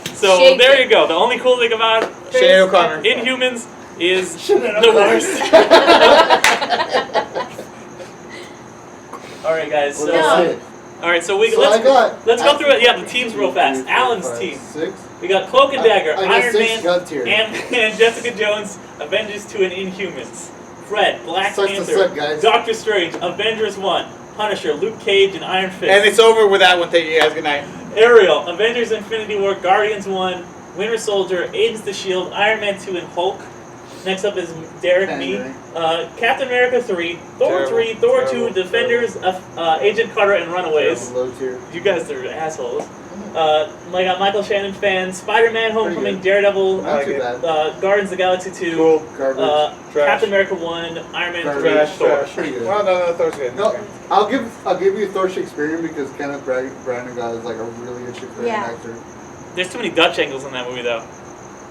it. So Shake there it. you go. The only cool thing about Shane O'Connor. Inhumans is Sinead the O'Connor. worst. All right, guys. So, Well, that's it. all right. So we So I got. let's go through it. Yeah, the teams real fast. Alan's team. 6. We got Cloak and Dagger, I got Iron 6 Man, gut tier. Ant-Man, Jessica Jones, Avengers 2, and Inhumans. Fred, Black Sucks to Panther, suck, guys. Doctor Strange, Avengers 1, Punisher, Luke Cage, and Iron Fist. And it's over with that one. Thank you guys. Good night. Ariel, Avengers Infinity War, Guardians 1, Winter Soldier, Agents of S.H.I.E.L.D., Iron Man 2, and Hulk. Next up is Derek, me, Captain America 3, Thor Terrible, 3, Thor 2, terrible, Defenders, Agent Carter, and Runaways. Low tier. You guys are assholes. I got Michael Shannon fans, Spider-Man, Homecoming, good. Daredevil, Not too it. bad. Guardians of the Galaxy 2, Cool. Garbage. Trash. Captain America 1, Iron Man 3, Trash, Thor. Trash. Pretty good. Well, no, Thor's good. No, I'll give you Thor Shakespearean because Kenneth Branagh is like a really good Shakespearean Yeah. actor. There's too many Dutch angles in that movie, though.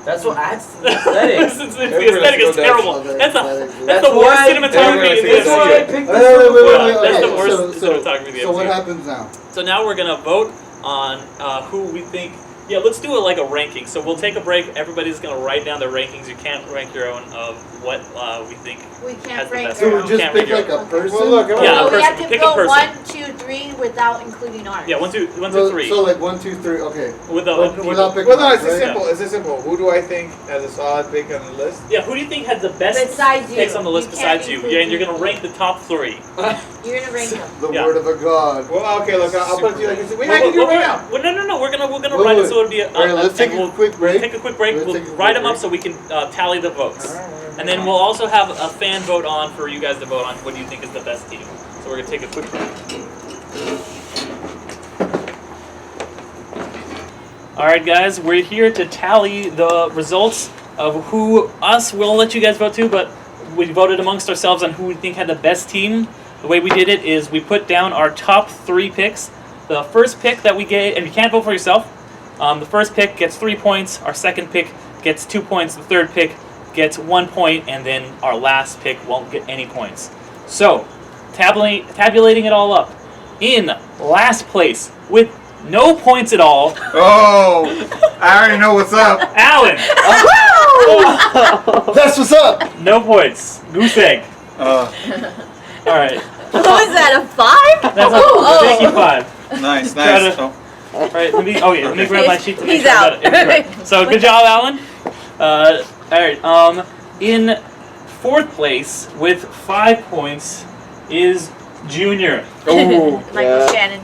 That's what adds to the aesthetics. The Everybody aesthetic likes is to go terrible. Dutch. That's That's the That's worst why- cinematography in That's this why I movie. picked Wait, That's the okay, worst cinematography in the so what MCU. happens now? So now we're gonna vote on who we think. Yeah, let's do it like a ranking. So we'll take a break. Everybody's gonna write down their rankings. You can't rank your own of what we think. We Has can't the rank best So our we one. own. just Can't pick rank like your a person? Well, look, Yeah, No, a we have person. to Pick a go person. 1, 2, 3 without including ours. Yeah, 1, 2, 1, 2, So, 3. so like 1, 2, 3. Okay. With the Without picking. Well, no, it's right? as simple. It's as simple. Who do I think has a solid pick on the list? Yeah, who do you think has the best Besides you. picks on the list You can't besides you? include Yeah, and you're me. gonna rank the top 3. You're gonna rank them. The Yeah. word of a god. Well, okay, look, I'll put it to you like this. Wait, Well, I can do it well, right now. well, no. We're gonna Wait, run it wait. so it'll be a. Alright, let's take and a quick break. Take a quick break. Let's We'll take a quick write them up break. so we can tally the votes, and then we'll also have a fan vote on for you guys to vote on what do you think is the best team. So we're gonna take a quick break. All right, guys, we're here to tally the results of who we'll let you guys vote too, but we voted amongst ourselves on who we think had the best team. The way we did it is we put down our top 3 picks. The first pick that we gave, and you can't vote for yourself, the first pick gets 3 points, our second pick gets 2 points, the third pick gets 1 point, and then our last pick won't get any points. So, tabulating it all up, in last place with no points at all, Oh, I already know what's up. Alan. That's what's up. No points. Goose egg. All right. What was that, a 5? That's thank you, 5. Nice, Try nice. to- Oh. All right. Let me grab my sheet to make He's sure I out. got it correct. So good job, Alan. All right. In 4th place with 5 points is Junior. Oh, Michael yeah. Shannon.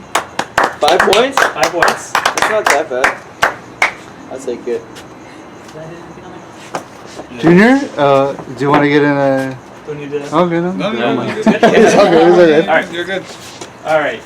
5 points? 5 points. It's not that bad. I'll take it. Junior, do you want to get in a Do we need to? Okay, no. No, No, no, it's no. good. It's all good, it's all good. All right. You're good. All right.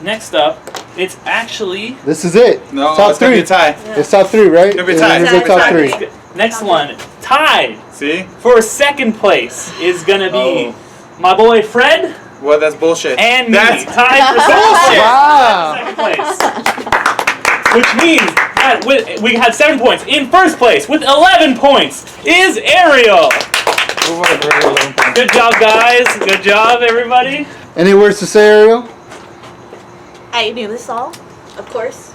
Next up, it's actually This is it. No, top it's gonna be a three. tie. It's top three, right? Gonna be tied. It's a top Exactly. three. next one tied See? for second place is gonna be Oh. my boy Fred Well, that's bullshit. and me That's tied for second bullshit. Wow. place, which means that we have 7 points. In first place with 11 points is Ariel. Good job, guys. Good job, everybody. Any words to say, Ariel? I knew this all, of course.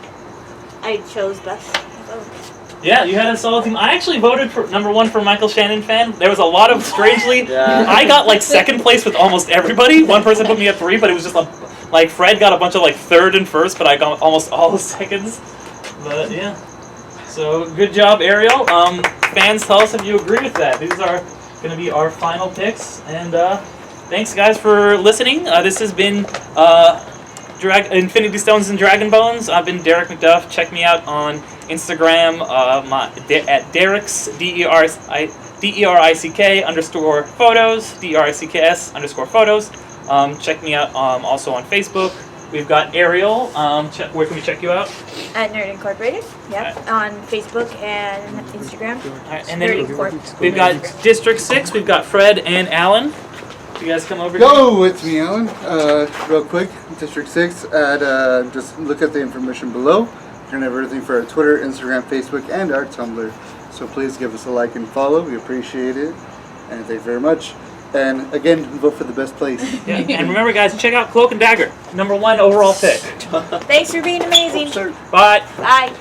I chose best. Yeah, you had a solid team. I actually voted for number 1 for Michael Shannon fan. There was a lot of strangely. Yeah. I got like second place with almost everybody. One person put me at 3, but it was just like Fred got a bunch of like third and first, but I got almost all the seconds. But yeah. So good job, Ariel. Fans, tell us if you agree with that. These are going to be our final picks, and thanks guys for listening. This has been Infinity Stones and Dragon Bones. I've been Derek McDuff. Check me out on Instagram at Derick's DERICK _ photos DERICKS _ photos. Check me out also on Facebook. We've got Ariel. Where can we check you out? At Nerd Incorporated, yep. On Facebook and Instagram. Alright, and Nerd then Incorp. we've got Dstrct6. We've got Fred and Alan. You guys come over here. Yo, it's me, Alan. Real quick, Dstrct6. Just look at the information below. You're gonna have everything for our Twitter, Instagram, Facebook, and our Tumblr. So please give us a like and follow. We appreciate it. And thank you very much. And again, vote for the best place. Yeah. And remember, guys, check out Cloak and Dagger. #1 overall pick. Thanks for being amazing. Bye. Bye.